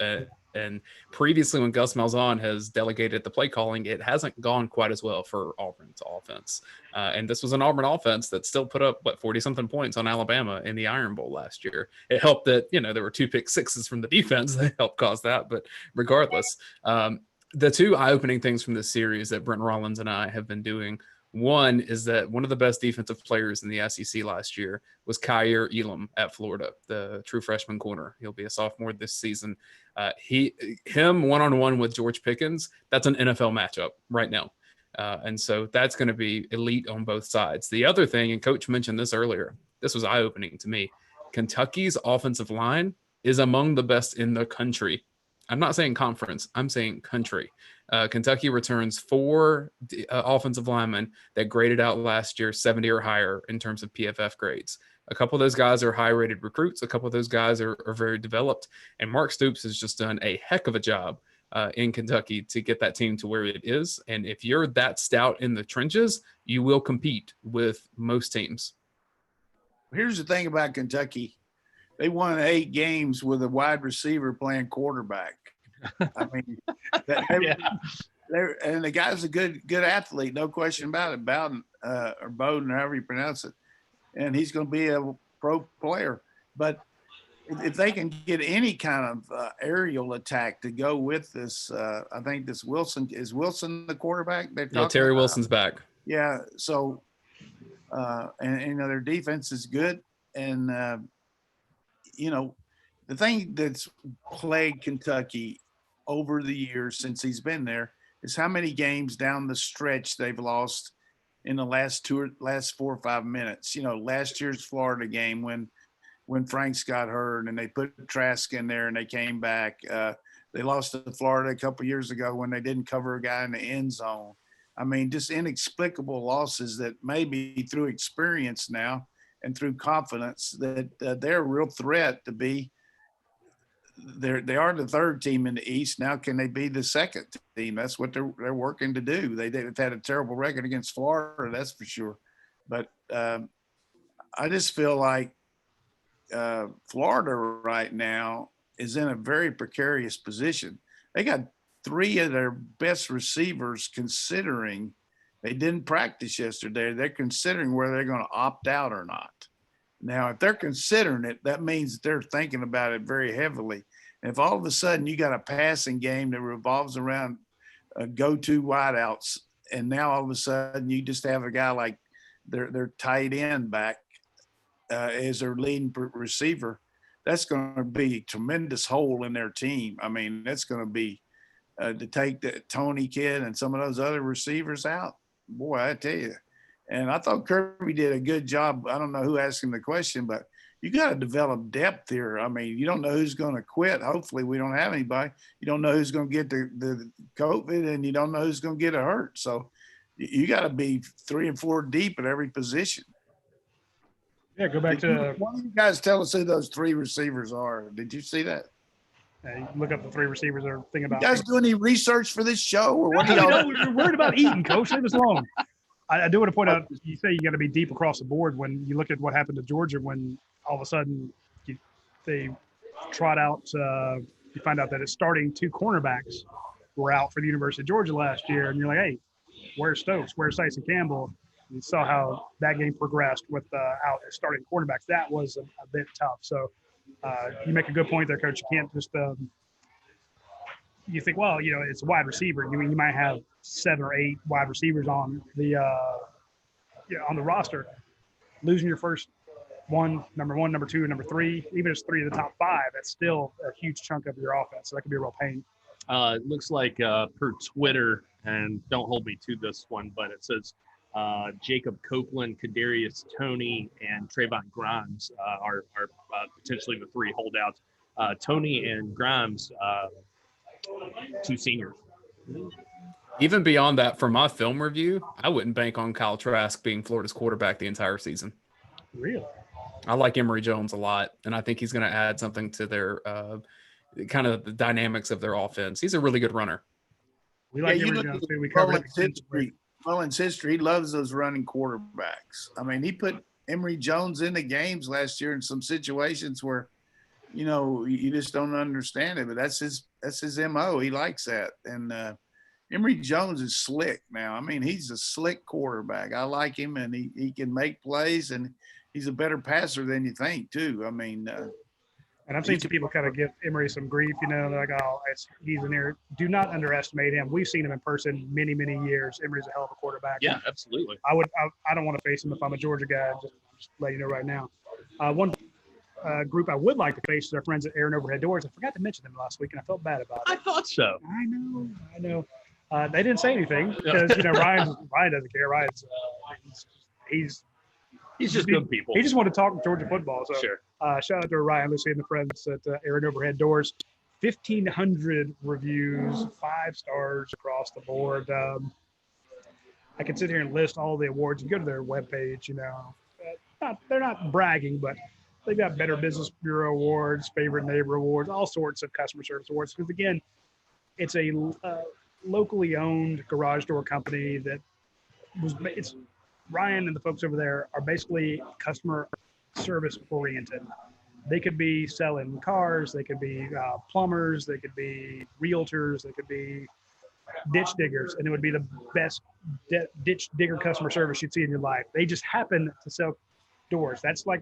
Speaker 4: And previously, when Gus Malzahn has delegated the play calling, it hasn't gone quite as well for Auburn's offense. And this was an Auburn offense that still put up 40-something points on Alabama in the Iron Bowl last year. It helped that there were 2 pick sixes from the defense that helped cause that. But regardless, the 2 eye-opening things from this series that Brent Rollins and I have been doing. One is that one of the best defensive players in the SEC last year was Kyer Elam at Florida, the true freshman corner. He'll be a sophomore this season. Him one-on-one with George Pickens, that's an NFL matchup right now. And so that's going to be elite on both sides. The other thing, and Coach mentioned this earlier, this was eye-opening to me. Kentucky's offensive line is among the best in the country. I'm not saying conference. I'm saying country. Kentucky returns 4 offensive linemen that graded out last year 70 or higher in terms of PFF grades. A couple of those guys are high-rated recruits. A couple of those guys are very developed. And Mark Stoops has just done a heck of a job in Kentucky to get that team to where it is. And if you're that stout in the trenches, you will compete with most teams.
Speaker 3: Here's the thing about Kentucky. They won 8 games with a wide receiver playing quarterback. I mean, and the guy's a good athlete, no question about it. Bowden or Bowden, however you pronounce it, and he's going to be a pro player. But if they can get any kind of aerial attack to go with this, I think this Wilson is the quarterback.
Speaker 4: Terry Wilson's back.
Speaker 3: Yeah, so and their defense is good, and the thing that's plagued Kentucky over the years since he's been there is how many games down the stretch they've lost in the last 4 or 5 minutes. Last year's Florida game when Franks got hurt and they put Trask in there and they came back. They lost to Florida a couple of years ago when they didn't cover a guy in the end zone. I mean, just inexplicable losses that maybe through experience now and through confidence that they're a real threat to be. They are the 3rd team in the East. Now, can they be the 2nd team? That's what they're working to do. They've had a terrible record against Florida, that's for sure. But I just feel like Florida right now is in a very precarious position. They got 3 of their best receivers considering they didn't practice yesterday. They're considering whether they're going to opt out or not. Now, if they're considering it, that means they're thinking about it very heavily. And if all of a sudden you got a passing game that revolves around go-to wideouts, and now all of a sudden you just have a guy like their tight end back as their leading receiver, that's going to be a tremendous hole in their team. I mean, that's going to be to take the Tony kid and some of those other receivers out. Boy, I tell you. And I thought Kirby did a good job. I don't know who asked him the question, but you got to develop depth here. I mean, you don't know who's going to quit. Hopefully we don't have anybody. You don't know who's going to get the COVID, and you don't know who's going to get hurt. So you got to be 3 and 4 deep at every position.
Speaker 1: Yeah, go back to –
Speaker 3: why don't you guys tell us who those 3 receivers are? Did you see that?
Speaker 1: Look up the 3 receivers they're thinking about.
Speaker 3: You guys do any research for this show? Or what do y'all
Speaker 1: we're worried about eating, Coach. Leave us alone. I do want to point out, you say you got to be deep across the board when you look at what happened to Georgia when all of a sudden they trot out, you find out that it's starting 2 cornerbacks were out for the University of Georgia last year. And you're like, hey, where's Stokes? Where's Tyson Campbell? You saw how that game progressed with out starting quarterbacks. That was a bit tough. So you make a good point there, Coach. You can't just you think, well, it's a wide receiver. You might have 7 or 8 wide receivers on the roster. Losing your first number 1, number 2, number 3, even if it's 3 of the top 5, that's still a huge chunk of your offense. So that could be a real pain.
Speaker 2: It looks like per Twitter, and don't hold me to this one, but it says Jacob Copeland, Kadarius Toney, and Trayvon Grimes are potentially the three holdouts. Toney and Grimes, two seniors.
Speaker 4: Even beyond that, for my film review, I wouldn't bank on Kyle Trask being Florida's quarterback the entire season.
Speaker 1: Really?
Speaker 4: I like Emory Jones a lot, and I think he's going to add something to their kind of the dynamics of their offense. He's a really good runner.
Speaker 1: We like Emory Jones too. We covered it.
Speaker 3: Mullins' history, he loves those running quarterbacks. I mean, he put Emory Jones in the games last year in some situations where, you just don't understand it. But that's his MO. He likes that. And Emory Jones is slick now. I mean, he's a slick quarterback. I like him, and he can make plays, and he's a better passer than you think too. I mean,
Speaker 1: and I've seen some people kind of give Emory some grief, they're like, oh, he's in there. Do not underestimate him. We've seen him in person many, many years. Emory's a hell of a quarterback.
Speaker 2: Yeah, absolutely.
Speaker 1: I don't want to face him if I'm a Georgia guy. Just let you know right now. One group I would like to face is our friends at Aaron Overhead Doors. I forgot to mention them last week, and I felt bad about it.
Speaker 2: I thought so.
Speaker 1: I know. They didn't say anything because Ryan doesn't care. Ryan's
Speaker 2: he's just good people.
Speaker 1: He just wanted to talk Georgia football. So
Speaker 2: sure.
Speaker 1: Shout out to Ryan, Lucy, and the friends at Aaron Overhead Doors. 1,500 reviews, 5 stars across the board. I can sit here and list all the awards. You go to their webpage, they're not bragging, but they've got Better Business Bureau awards, Favorite Neighbor awards, all sorts of customer service awards. Because again, it's a locally owned garage door company it's Ryan and the folks over there are basically customer service oriented. They could be selling cars, they could be plumbers, they could be realtors, they could be ditch diggers, and it would be the best ditch digger customer service you'd see in your life. They just happen to sell doors. That's like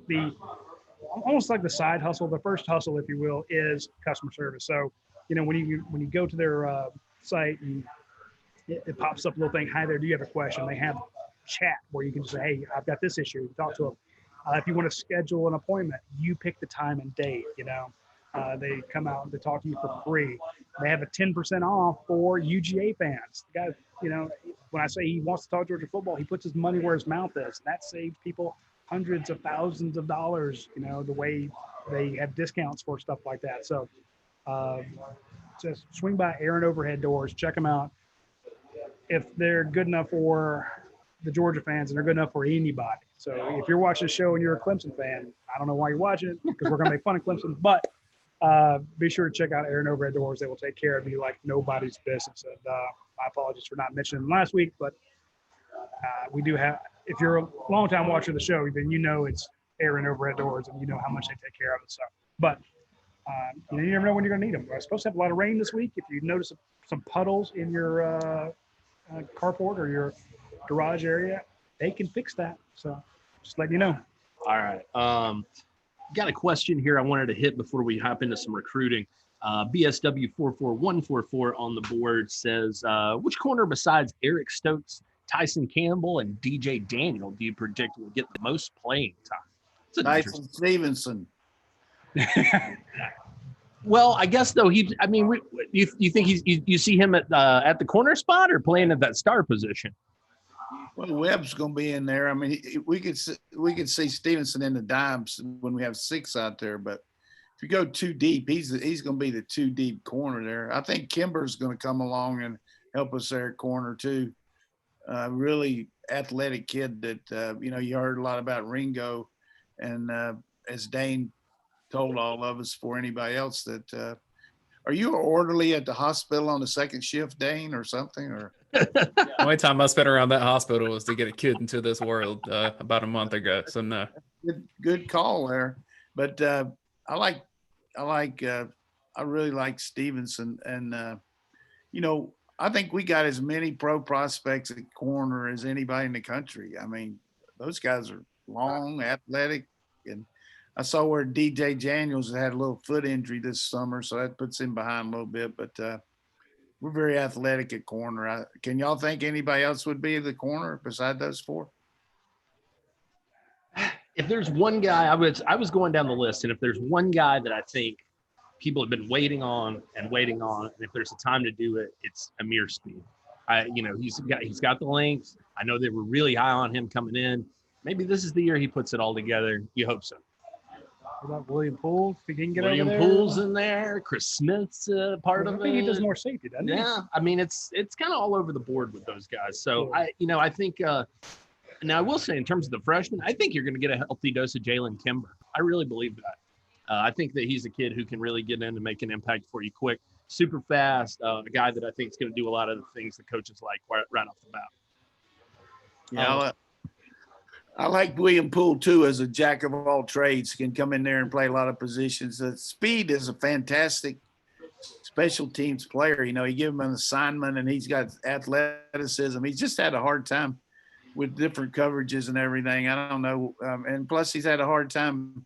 Speaker 1: almost like the side hustle. The first hustle, if you will, is customer service. So, when you go to their site and it pops up a little thing, hi there, do you have a question? They have chat where you can just say, hey, I've got this issue, talk to them. If you want to schedule an appointment, you pick the time and date, they come out to talk to you for free. They have a 10% off for UGA fans. The guy, when I say he wants to talk Georgia football, he puts his money where his mouth is. That saves people hundreds of thousands of dollars, the way they have discounts for stuff like that. So just swing by Aaron Overhead Doors, check them out. If they're good enough for the Georgia fans, and they're good enough for anybody. So if you're watching the show and you're a Clemson fan, I don't know why you're watching it, because we're going to make fun of Clemson, but be sure to check out Aaron Overhead Doors. They will take care of you like nobody's business. And my apologies for not mentioning them last week, but we do have, if you're a long-time watcher of the show, then it's Aaron Overhead Doors, and you know how much they take care of it. So, but you never know when you're going to need them. We're supposed to have a lot of rain this week. If you notice some puddles in your carport or your garage area, they can fix that. So just letting you know.
Speaker 2: All right. Got a question here I wanted to hit before we hop into some recruiting. BSW 44144 on the board says, which corner besides Eric Stokes, Tyson Campbell, and DJ Daniel do you predict will get the most playing time?
Speaker 3: Tyson Stevenson.
Speaker 2: Well, I guess though you think you see him at the corner spot or playing at that star position?
Speaker 3: Well, Webb's going to be in there. I mean, we could see Stevenson in the dimes when we have 6 out there. But if you go too deep, he's going to be the 2 deep corner there. I think Kimber's going to come along and help us there at corner too. Really athletic kid that you heard a lot about Ringo, and as Dane told all of us, for anybody else, that are you an orderly at the hospital on the second shift, Dane, or something? Or
Speaker 4: the only time I spent around that hospital was to get a kid into this world about a month ago. So no.
Speaker 3: Good call there. But I really like Stevenson, and I think we got as many pro prospects at corner as anybody in the country. I mean, those guys are long, athletic, and I saw where DJ Daniels had a little foot injury this summer, so that puts him behind a little bit. But we're very athletic at corner. Can y'all think anybody else would be the corner beside those 4?
Speaker 2: If there's one guy, I was going down the list, and if there's one guy that I think people have been waiting on, and if there's a time to do it, it's Amir Speed. He's got the length. I know they were really high on him coming in. Maybe this is the year he puts it all together. You hope so.
Speaker 1: What about William Poole? If he can get
Speaker 2: William
Speaker 1: over there.
Speaker 2: Poole's in there. Chris Smith's part of it.
Speaker 1: I think he does more safety, doesn't he?
Speaker 2: Yeah, I mean it's kind of all over the board with those guys. So
Speaker 1: Yeah.
Speaker 2: I think now I will say in terms of the freshmen, I think you're going to get a healthy dose of Jalen Kimber. I really believe that. I think that he's a kid who can really get in and make an impact for you quick, super fast, a guy that I think is going to do a lot of the things that coaches like right off the bat.
Speaker 3: Yeah, I like William Poole too as a jack of all trades. Can come in there and play a lot of positions. Speed is a fantastic special teams player. You give him an assignment and he's got athleticism. He's just had a hard time with different coverages and everything. I don't know. And plus he's had a hard time.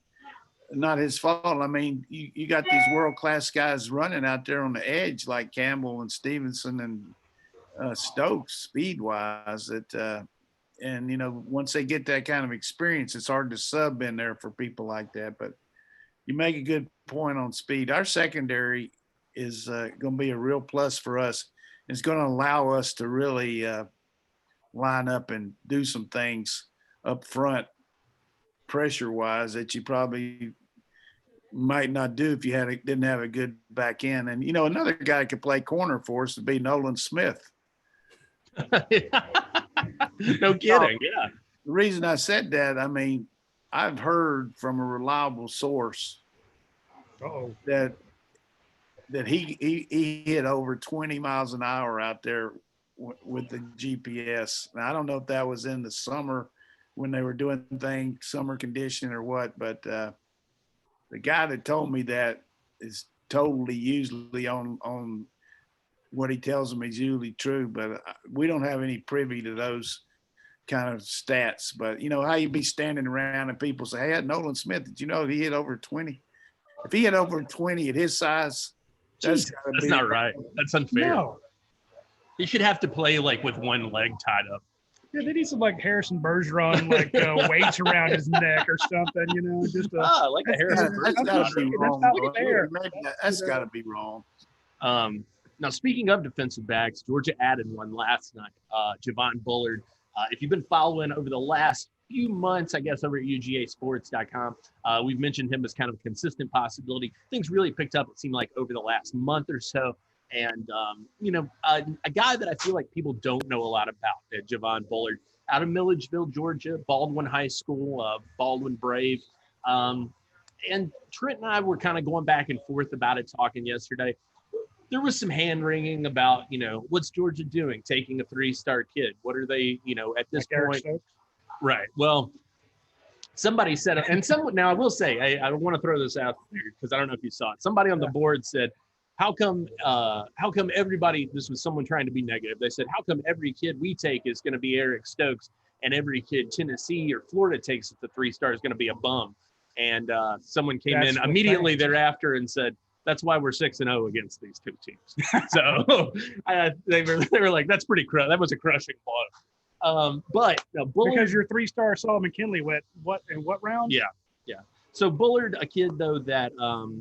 Speaker 3: Not his fault. I mean, you got these world-class guys running out there on the edge like Campbell and Stevenson and Stokes speed-wise that and once they get that kind of experience, it's hard to sub in there for people like that. But you make a good point on speed. Our secondary is going to be a real plus for us. It's going to allow us to really line up and do some things up front pressure-wise that you probably might not do if you didn't have a good back end. And, another guy could play corner for us would be Nolan Smith.
Speaker 2: No kidding. Yeah.
Speaker 3: The reason I said that, I mean, I've heard from a reliable source that he hit over 20 miles an hour out there with the GPS. Now, I don't know if that was in the summer when they were doing things, summer conditioning or what, but the guy that told me that is totally usually on what he tells me is usually true, but we don't have any privy to those kind of stats. But how you be standing around and people say, "Hey, Nolan Smith, did you know he hit over 20?" If he hit over 20 at his size,
Speaker 2: that's not right. That's unfair. No. He should have to play like with one leg tied up.
Speaker 1: Yeah, they need some like Harrison Bergeron, like weights around his neck or something, just
Speaker 2: like a Harrison.
Speaker 3: That's got to be wrong. That's got to be wrong.
Speaker 2: Now, speaking of defensive backs, Georgia added one last night, Javon Bullard. If you've been following over the last few months, I guess, over at UGASports.com, we've mentioned him as kind of a consistent possibility. Things really picked up, it seemed like, over the last month or so. And, a guy that I feel like people don't know a lot about, Javon Bullard, out of Milledgeville, Georgia, Baldwin High School, Baldwin Brave. And Trent and I were kind of going back and forth about it, talking yesterday. There was some hand-wringing about, what's Georgia doing, taking a 3-star kid? What are they, at this point? Right. Well, somebody said, and now I will say, I want to throw this out there because I don't know if you saw it. Somebody on the board said, how come everybody, this was someone trying to be negative. They said, how come every kid we take is going to be Eric Stokes and every kid Tennessee or Florida takes at the 3-star is going to be a bum? And someone came in immediately thereafter and said, that's why we're 6-0 against these two teams. So they were like, that's pretty that was a crushing blow. But Bullard,
Speaker 1: because your 3-star saw McKinley went in what round?
Speaker 2: Yeah. So Bullard, a kid though that,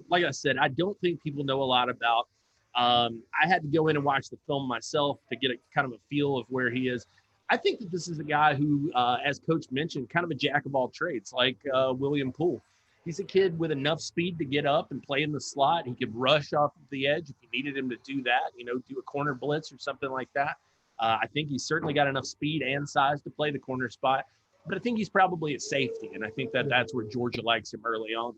Speaker 2: like I said, I don't think people know a lot about. I had to go in and watch the film myself to get a kind of a feel of where he is. I think that this is a guy who, as Coach mentioned, kind of a jack of all trades, like William Poole. He's a kid with enough speed to get up and play in the slot. He could rush off the edge if you needed him to do that, do a corner blitz or something like that. I think he's certainly got enough speed and size to play the corner spot, but I think he's probably at safety, and I think that that's where Georgia likes him early on.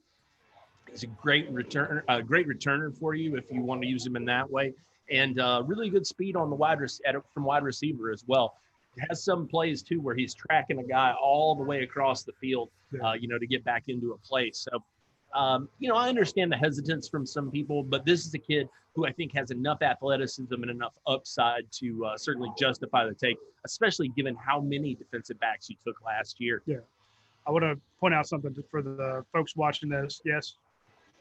Speaker 2: He's a great returner for you if you want to use him in that way, and really good speed on the from wide receiver as well. Has some plays too where he's tracking a guy all the way across the field, to get back into a place. So, I understand the hesitance from some people, but this is a kid who I think has enough athleticism and enough upside to certainly justify the take, especially given how many defensive backs you took last year.
Speaker 1: Yeah. I want to point out something for the folks watching this. Yes,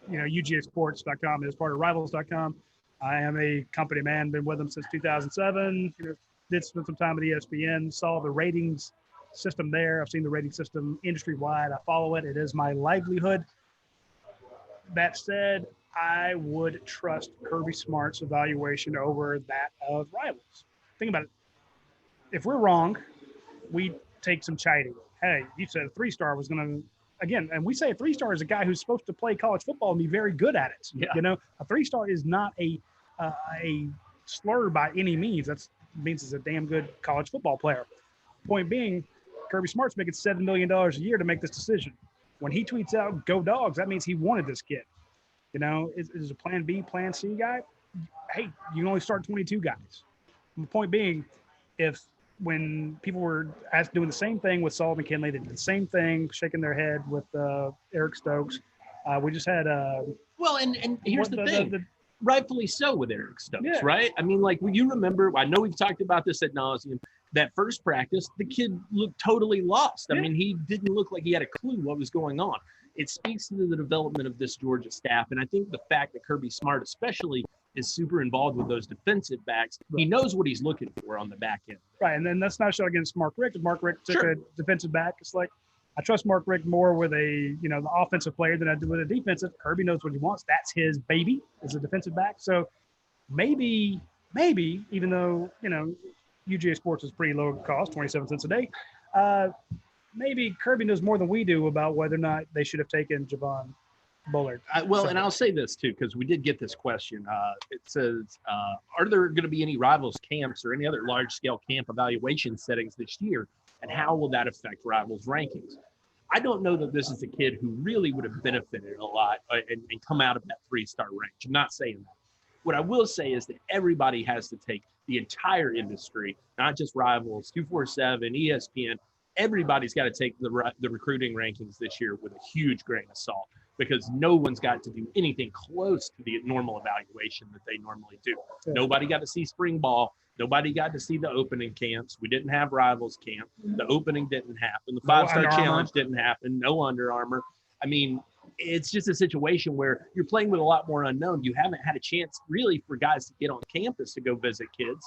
Speaker 1: UGAsports.com is part of Rivals.com. I am a company man, been with them since 2007. Did spend some time at ESPN, saw the ratings system there. I've seen the rating system industry-wide. I follow it. It is my livelihood. That said, I would trust Kirby Smart's evaluation over that of Rivals. Think about it. If we're wrong, we take some chiding. Hey, you said a 3-star was going to, again, and we say a 3-star is a guy who's supposed to play college football and be very good at it.
Speaker 2: Yeah.
Speaker 1: You know, a 3-star is not a slur by any means. That means he's a damn good college football player. Point being, Kirby Smart's making $7 million a year to make this decision. When he tweets out "Go Dogs," that means he wanted this kid. You know, is a Plan B, Plan C guy? Hey, you can only start 22 guys. The point being, when people were doing the same thing with Sullivan Kinley, they did the same thing, shaking their head with Eric Stokes. We just had
Speaker 2: well, and here's the thing. Rightfully so with Eric Stokes, right? I mean, like, you remember, I know we've talked about this ad nauseum, that first practice, the kid looked totally lost. I mean, he didn't look like he had a clue what was going on. It speaks to the development of this Georgia staff. And I think the fact that Kirby Smart especially is super involved with those defensive backs, he knows what he's looking for on the back end.
Speaker 1: Right, and then that's not a shot against Mark Richt. If Mark Richt took a defensive back, it's like, I trust Mark Richt more with the offensive player than I do with a defensive. Kirby knows what he wants. That's his baby, as a defensive back. So maybe, even though, UGAsports is pretty low cost, 27 cents a day, maybe Kirby knows more than we do about whether or not they should have taken Javon Bullard.
Speaker 2: And I'll say this too, because we did get this question. It says, are there going to be any Rivals camps or any other large-scale camp evaluation settings this year? And how will that affect Rivals rankings? I don't know that this is a kid who really would have benefited a lot and come out of that 3-star range. I'm not saying that. What I will say is that everybody has to take the entire industry, not just Rivals, 247, ESPN. Everybody's got to take the recruiting rankings this year with a huge grain of salt, because no one's got to do anything close to the normal evaluation that they normally do. Yeah. Nobody got to see spring ball. Nobody got to see the opening camps. We didn't have Rivals camp. The opening didn't happen. The 5-star challenge didn't happen. No Under Armour. I mean, it's just a situation where you're playing with a lot more unknown. You haven't had a chance really for guys to get on campus to go visit kids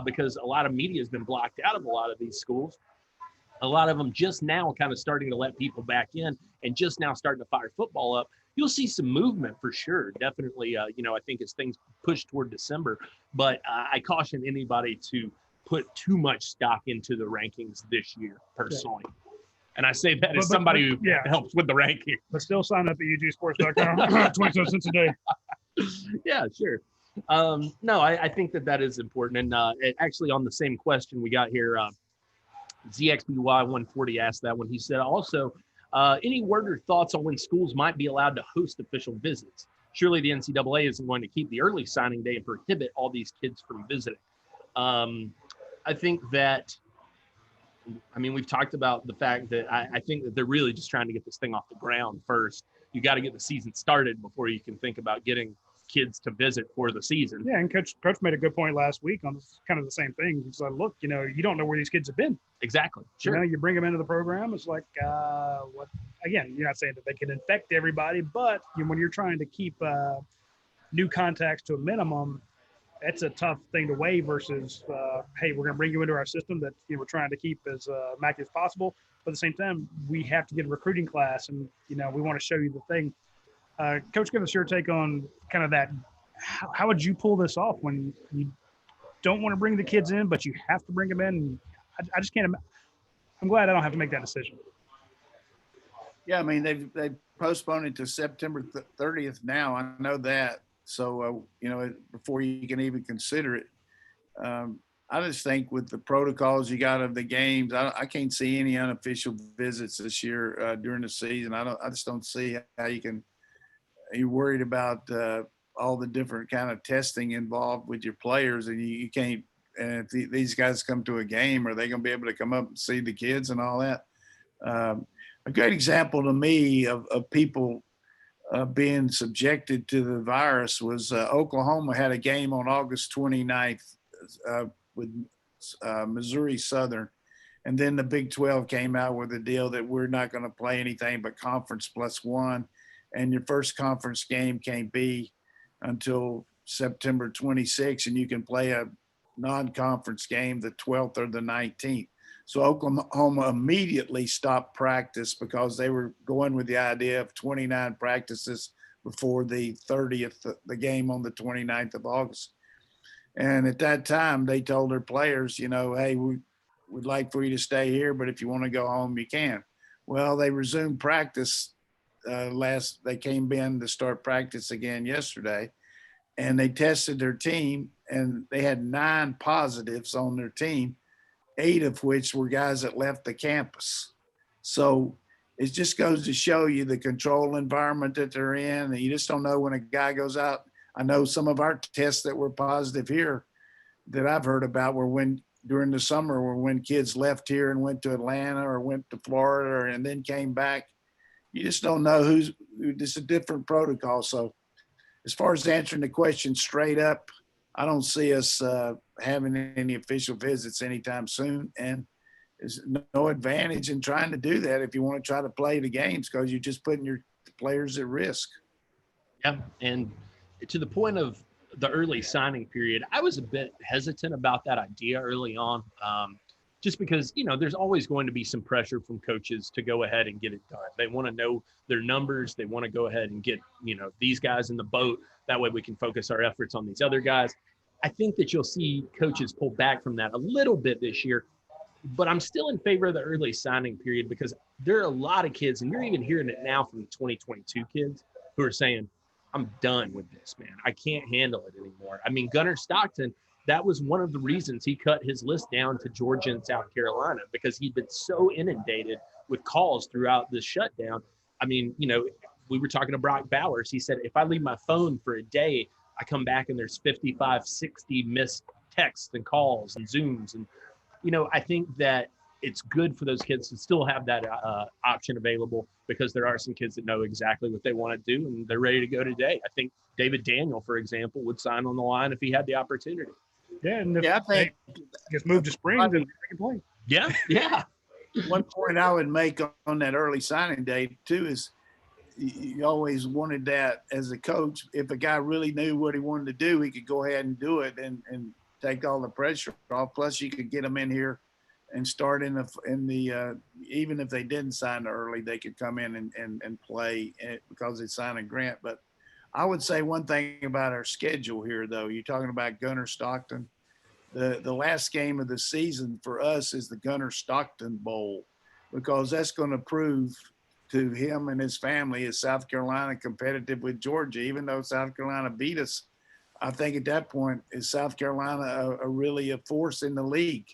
Speaker 2: because a lot of media has been blocked out of a lot of these schools. A lot of them just now kind of starting to let people back in and just now starting to fire football up. You'll see some movement for sure. Definitely, I think as things push toward December. But I caution anybody to put too much stock into the rankings this year, personally. Yeah. And I say that as somebody who helps with the ranking.
Speaker 1: But still sign up at UGAsports.com, 27 cents a day.
Speaker 2: Yeah, sure. No, I think that is important. And actually on the same question we got here, ZXBY140 asked that one. He said, also, any word or thoughts on when schools might be allowed to host official visits? Surely the NCAA isn't going to keep the early signing day and prohibit all these kids from visiting. I think that, we've talked about the fact that I think that they're really just trying to get this thing off the ground first. You got to get the season started before you can think about getting kids to visit for the season.
Speaker 1: Yeah, and coach made a good point last week on this, kind of the same thing. He said, look, you don't know where these kids have been.
Speaker 2: Exactly. Sure.
Speaker 1: You bring them into the program. It's like, what? Again, you're not saying that they can infect everybody, but when you're trying to keep new contacts to a minimum, that's a tough thing to weigh versus, hey, we're going to bring you into our system that we're trying to keep as immaculate as possible. But at the same time, we have to get a recruiting class, and we want to show you the thing. Coach, give us your take on kind of that. How would you pull this off when you don't want to bring the kids in, but you have to bring them in? I just can't. I'm glad I don't have to make that decision.
Speaker 3: Yeah, they've postponed it to September 30th now. I know that. So, before you can even consider it, I just think with the protocols you got of the games, I can't see any unofficial visits this year during the season. I just don't see how you can. You're worried about all the different kind of testing involved with your players, and you can't. And if these guys come to a game, are they going to be able to come up and see the kids and all that? A great example to me of people being subjected to the virus was Oklahoma had a game on August 29th with Missouri Southern. And then the Big 12 came out with a deal that we're not going to play anything but conference +1. And your first conference game can't be until September 26th, and you can play a non-conference game the 12th or the 19th. So Oklahoma immediately stopped practice because they were going with the idea of 29 practices before the 30th, the game on the 29th of August. And at that time, they told their players, hey, we'd like for you to stay here, but if you want to go home, you can. Well, they resumed practice they came in to start practice again yesterday, and they tested their team, and they had 9 positives on their team, 8 of which were guys that left the campus. So it just goes to show you the control environment that they're in, and you just don't know when a guy goes out. I know some of our tests that were positive here that I've heard about were during the summer were when kids left here and went to Atlanta or went to Florida and then came back. You just don't know it's a different protocol. So as far as answering the question straight up, I don't see us having any official visits anytime soon. And there's no advantage in trying to do that if you want to try to play the games, because you're just putting your players at risk.
Speaker 2: Yeah. And to the point of the early signing period, I was a bit hesitant about that idea early on, just because, there's always going to be some pressure from coaches to go ahead and get it done. They want to know their numbers. They want to go ahead and get, these guys in the boat. That way we can focus our efforts on these other guys. I think that you'll see coaches pull back from that a little bit this year, but I'm still in favor of the early signing period, because there are a lot of kids, and you're even hearing it now from the 2022 kids, who are saying, I'm done with this, man. I can't handle it anymore. I mean, Gunnar Stockton, that was one of the reasons he cut his list down to Georgia and South Carolina, because he'd been so inundated with calls throughout the shutdown. I mean, we were talking to Brock Bowers. He said, if I leave my phone for a day, I come back and there's 55, 60 missed texts and calls and Zooms. And, I think that it's good for those kids to still have that option available, because there are some kids that know exactly what they want to do and they're ready to go today. I think David Daniel, for example, would sign on the line if he had the opportunity.
Speaker 1: Yeah, and if
Speaker 3: I think
Speaker 1: just moved to spring, then they can play.
Speaker 2: Yeah, yeah.
Speaker 3: One point I would make on that early signing day too is you always wanted that as a coach. If a guy really knew what he wanted to do, he could go ahead and do it and take all the pressure off. Plus, you could get them in here and start in the even if they didn't sign early, they could come in and play because they signed a grant. But I would say one thing about our schedule here, though. You're talking about Gunnar Stockton. The last game of the season for us is the Gunnar Stockton Bowl, because that's going to prove to him and his family, is South Carolina competitive with Georgia. Even though South Carolina beat us, I think at that point, is South Carolina really a force in the league?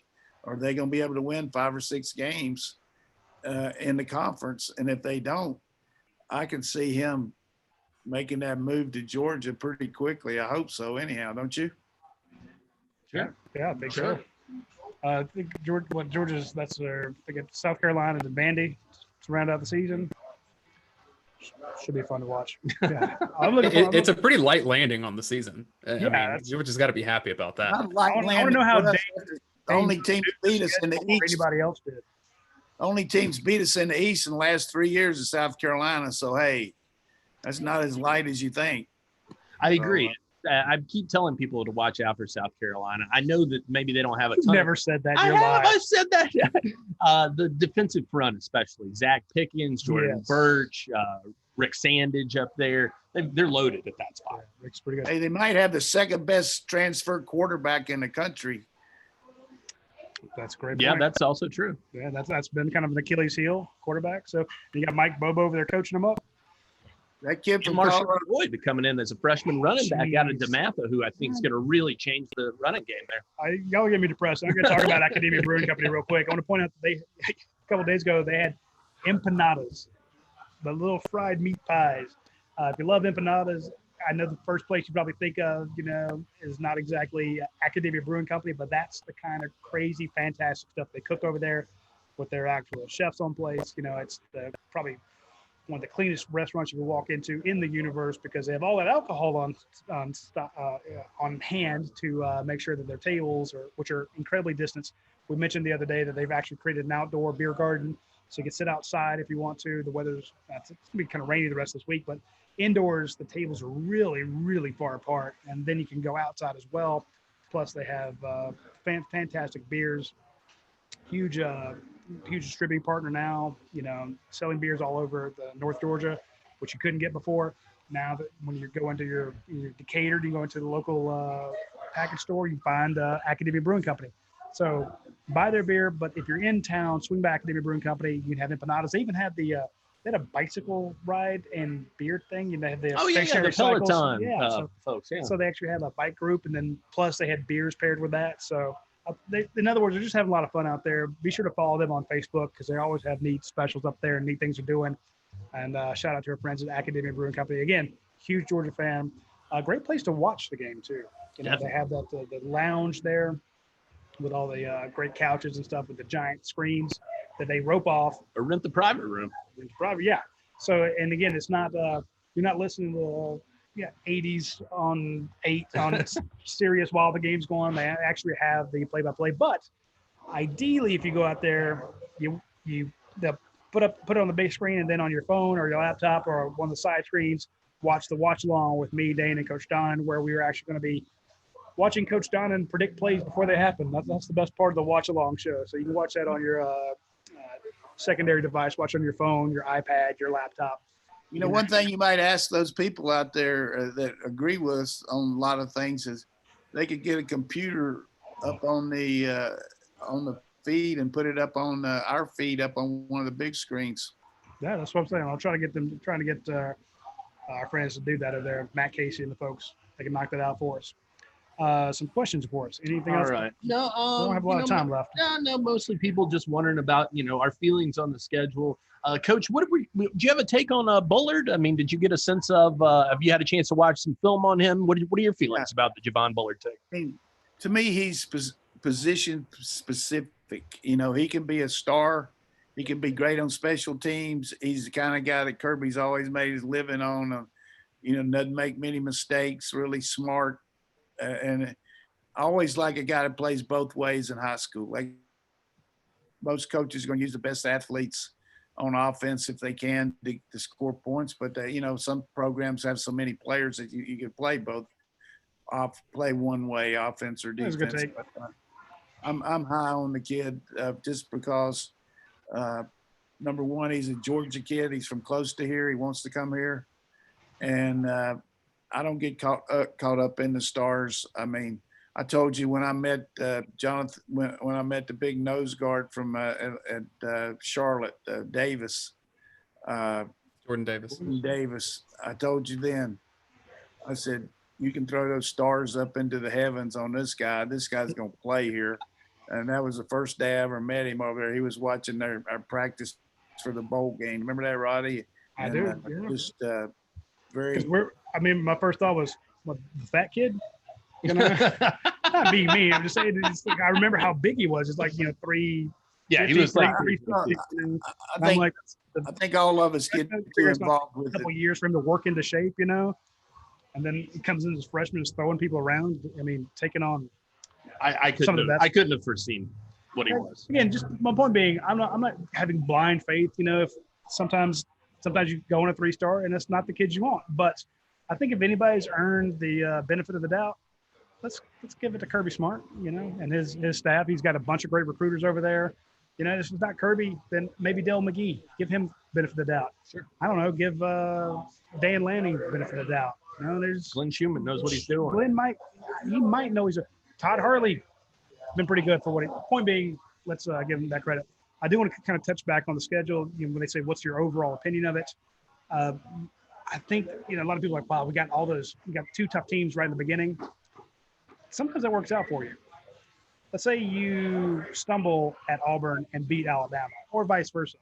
Speaker 3: Are they going to be able to win 5 or 6 games in the conference? And if they don't, I can see him making that move to Georgia pretty quickly. I hope so anyhow, don't you?
Speaker 2: Sure.
Speaker 1: Yeah, I think so. I think Georgia's, that's their, I think it's South Carolina and Vandy to round out the season. Should be fun to watch. Yeah.
Speaker 4: It's a pretty light landing on the season.
Speaker 1: Yeah,
Speaker 4: I mean, Georgia's got to be happy about that.
Speaker 1: I want to know how
Speaker 3: the only team beat us in the East.
Speaker 1: Anybody else did.
Speaker 3: Only teams beat us in the East in the last 3 years is South Carolina. So, hey, that's not as light as you think.
Speaker 2: I agree. I keep telling people to watch out for South Carolina. I know that maybe they don't have a ton.
Speaker 1: Never said that.
Speaker 2: I said that. The defensive front, especially Zach Pickens, Jordan Birch, Rick Sandage up there. They're loaded at that spot.
Speaker 1: Rick's pretty good.
Speaker 3: Hey, they might have the second best transfer quarterback in the country.
Speaker 1: That's a great.
Speaker 2: Yeah,
Speaker 1: point.
Speaker 2: that's also true.
Speaker 1: Yeah, that's been kind of an Achilles heel quarterback. So you got Mike Bobo over there coaching him up.
Speaker 3: That kid from
Speaker 2: Marshall
Speaker 3: Colorado.
Speaker 2: Boyd coming in as a freshman running back out of DeMatha, who I think is going to really change the running game there.
Speaker 1: Y'all get me depressed. I'm going to talk about Academia Brewing Company real quick. I want to point out that a couple of days ago, they had empanadas, the little fried meat pies. If you love empanadas, I know the first place you probably think of, is not exactly Academia Brewing Company, but that's the kind of crazy, fantastic stuff they cook over there with their actual chefs on place. It's probably one of the cleanest restaurants you can walk into in the universe, because they have all that alcohol on hand to make sure that their tables, which are incredibly distanced. We mentioned the other day that they've actually created an outdoor beer garden, so you can sit outside if you want to. The weather's it's going to be kind of rainy the rest of this week, but indoors the tables are really, really far apart, and then you can go outside as well. Plus, they have fantastic beers. Huge distributing partner now, selling beers all over the North Georgia, which you couldn't get before. Now that when you go into your Decatur, you go into the local package store, you find Academia Brewing Company. So buy their beer, but if you're in town, swing by Academia Brewing Company. You can have empanadas. They even had they had a bicycle ride and beer thing. They had the
Speaker 2: Oh yeah, the
Speaker 1: stationary cycles.
Speaker 2: Peloton
Speaker 1: Yeah,
Speaker 2: folks. Yeah.
Speaker 1: so they actually had a bike group, and then plus they had beers paired with that. So in other words, they're just having a lot of fun out there. Be sure to follow them on Facebook because they always have neat specials up there and neat things they're doing. And shout out to our friends at Academia Brewing Company. Again, huge Georgia fan. A great place to watch the game too. They have that the lounge there with all the great couches and stuff with the giant screens that they rope off.
Speaker 2: Or rent the private room.
Speaker 1: Yeah. So, and again, it's not you're not listening to 80s on 8 on Sirius while the game's going. They actually have the play-by-play. But ideally, if you go out there, you put it on the big screen, and then on your phone or your laptop or one of the side screens, watch the watch along with me, Dane, and Coach Don, where we are actually going to be watching Coach Don predict plays before they happen. That's the best part of the watch along show. So you can watch that on your secondary device, watch on your phone, your iPad, your laptop.
Speaker 3: One thing you might ask those people out there that agree with us on a lot of things is they could get a computer up on the feed and put it up on our feed up on one of the big screens.
Speaker 1: Yeah, that's what I'm saying. I'll try to get our friends to do that over there, Matt Casey and the folks. They can knock that out for us. Some questions for us. Anything else?
Speaker 2: All right. No,
Speaker 1: we don't have a lot of time left.
Speaker 2: No, mostly people just wondering about, our feelings on the schedule. Coach, do you have a take on Bullard? I mean, did you get a sense of, have you had a chance to watch some film on him? What are your feelings about the Javon Bullard take?
Speaker 3: I mean, to me, he's position specific. He can be a star. He can be great on special teams. He's the kind of guy that Kirby's always made his living on. Doesn't make many mistakes, really smart. And I always like a guy that plays both ways in high school. Like most coaches are going to use the best athletes on offense if they can to score points. But, some programs have so many players that you can play both, play one way, offense or defense.
Speaker 1: That's a good take.
Speaker 3: But, I'm high on the kid just because, number one, he's a Georgia kid. He's from close to here. He wants to come here. And I don't get caught up in the stars. I mean, I told you when I met Jonathan, when I met the big nose guard from at Charlotte, Davis.
Speaker 4: Jordan Davis.
Speaker 3: I told you then. I said, you can throw those stars up into the heavens on this guy. This guy's going to play here. And that was the first day I ever met him over there. He was watching our practice for the bowl game. Remember that, Roddy?
Speaker 1: I do. Yeah.
Speaker 3: Just very.
Speaker 1: My first thought was, what, the fat kid? Not being me. I'm just saying. I remember how big he was. It's like 3.
Speaker 2: Yeah, he was like.
Speaker 3: I think all of us get too involved with
Speaker 1: a couple years for him to work into shape, and then he comes in as a freshman, just throwing people around. I mean, taking on.
Speaker 2: I couldn't have foreseen what he was.
Speaker 1: Again, just my point being, I'm not having blind faith. If sometimes you go on a 3-star and that's not the kid you want. But I think if anybody's earned the benefit of the doubt, let's give it to Kirby Smart, and his staff. He's got a bunch of great recruiters over there. If it's not Kirby, then maybe Dale McGee. Give him benefit of the doubt.
Speaker 2: Sure.
Speaker 1: I don't know. Give Dan Lanning benefit of the doubt. There's
Speaker 2: Glenn Schumann knows what he's doing.
Speaker 1: Glenn might know Todd Hurley been pretty good for what he. Point being, let's give him that credit. I do want to kind of touch back on the schedule. When they say, "What's your overall opinion of it?" I think a lot of people are like, "Wow, we got 2 tough teams right in the beginning." Sometimes that works out for you. Let's say you stumble at Auburn and beat Alabama, or vice versa.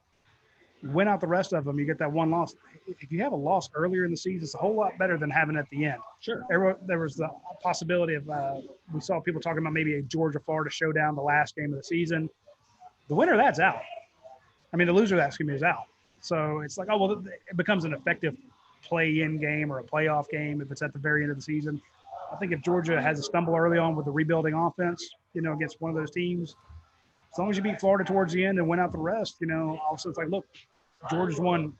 Speaker 1: Win out the rest of them, you get that one loss. If you have a loss earlier in the season, it's a whole lot better than having it at the end.
Speaker 2: Sure.
Speaker 1: There was the possibility of we saw people talking about maybe a Georgia-Florida showdown the last game of the season. The winner of that's out. I mean, the loser of that, is out. So it's like, it becomes an effective play-in game or a playoff game if it's at the very end of the season. I think if Georgia has a stumble early on with the rebuilding offense, against one of those teams, as long as you beat Florida towards the end and win out the rest, also it's like, look, Georgia's won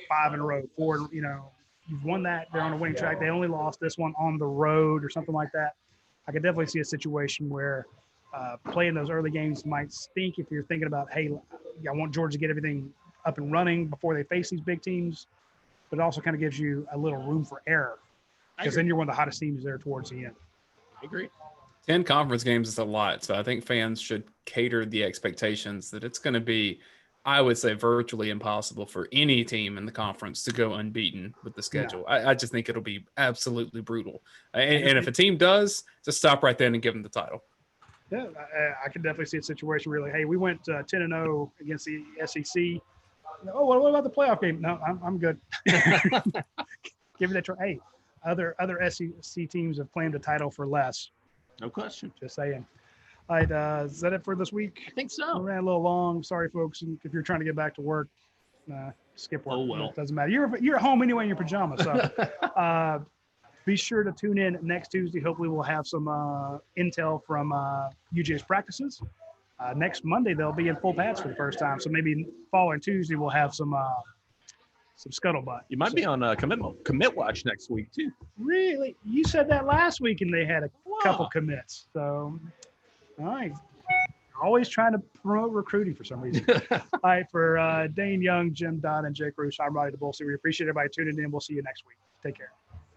Speaker 1: 5 in a row, 4, you've won that. They're on a winning track. They only lost this one on the road or something like that. I could definitely see a situation where playing those early games might stink if you're thinking about, hey, I want Georgia to get everything up and running before they face these big teams, but it also kind of gives you a little room for error because then you're one of the hottest teams there towards the end.
Speaker 2: I agree.
Speaker 4: 10 conference games is a lot. So I think fans should cater the expectations that it's going to be, I would say, virtually impossible for any team in the conference to go unbeaten with the schedule. I just think it'll be absolutely brutal. And if a team does, just stop right then and give them the title.
Speaker 1: Yeah, I could definitely see a situation where, like, hey, we went 10-0 against the SEC. Oh, what about the playoff game? No, I'm good. Give it a try. Hey, other SEC teams have claimed a title for less.
Speaker 2: No question.
Speaker 1: Just saying. All right, is that it for this week?
Speaker 2: I think so.
Speaker 1: We ran a little long. Sorry, folks. If you're trying to get back to work, skip work.
Speaker 2: Oh, well.
Speaker 1: It doesn't matter. You're at home anyway in your pajamas. So be sure to tune in next Tuesday. Hopefully, we'll have some intel from UGA's practices. Next Monday, they'll be in full pads for the first time. So maybe following Tuesday, we'll have some scuttlebutt.
Speaker 2: You might be on commit watch next week, too.
Speaker 1: Really? You said that last week, and they had a couple commits. So, all right. Always trying to promote recruiting for some reason. All right, for Dane Young, Jim Dodd, and Jake Roos, I'm Roddy DeBolsey. We appreciate everybody tuning in. We'll see you next week. Take care.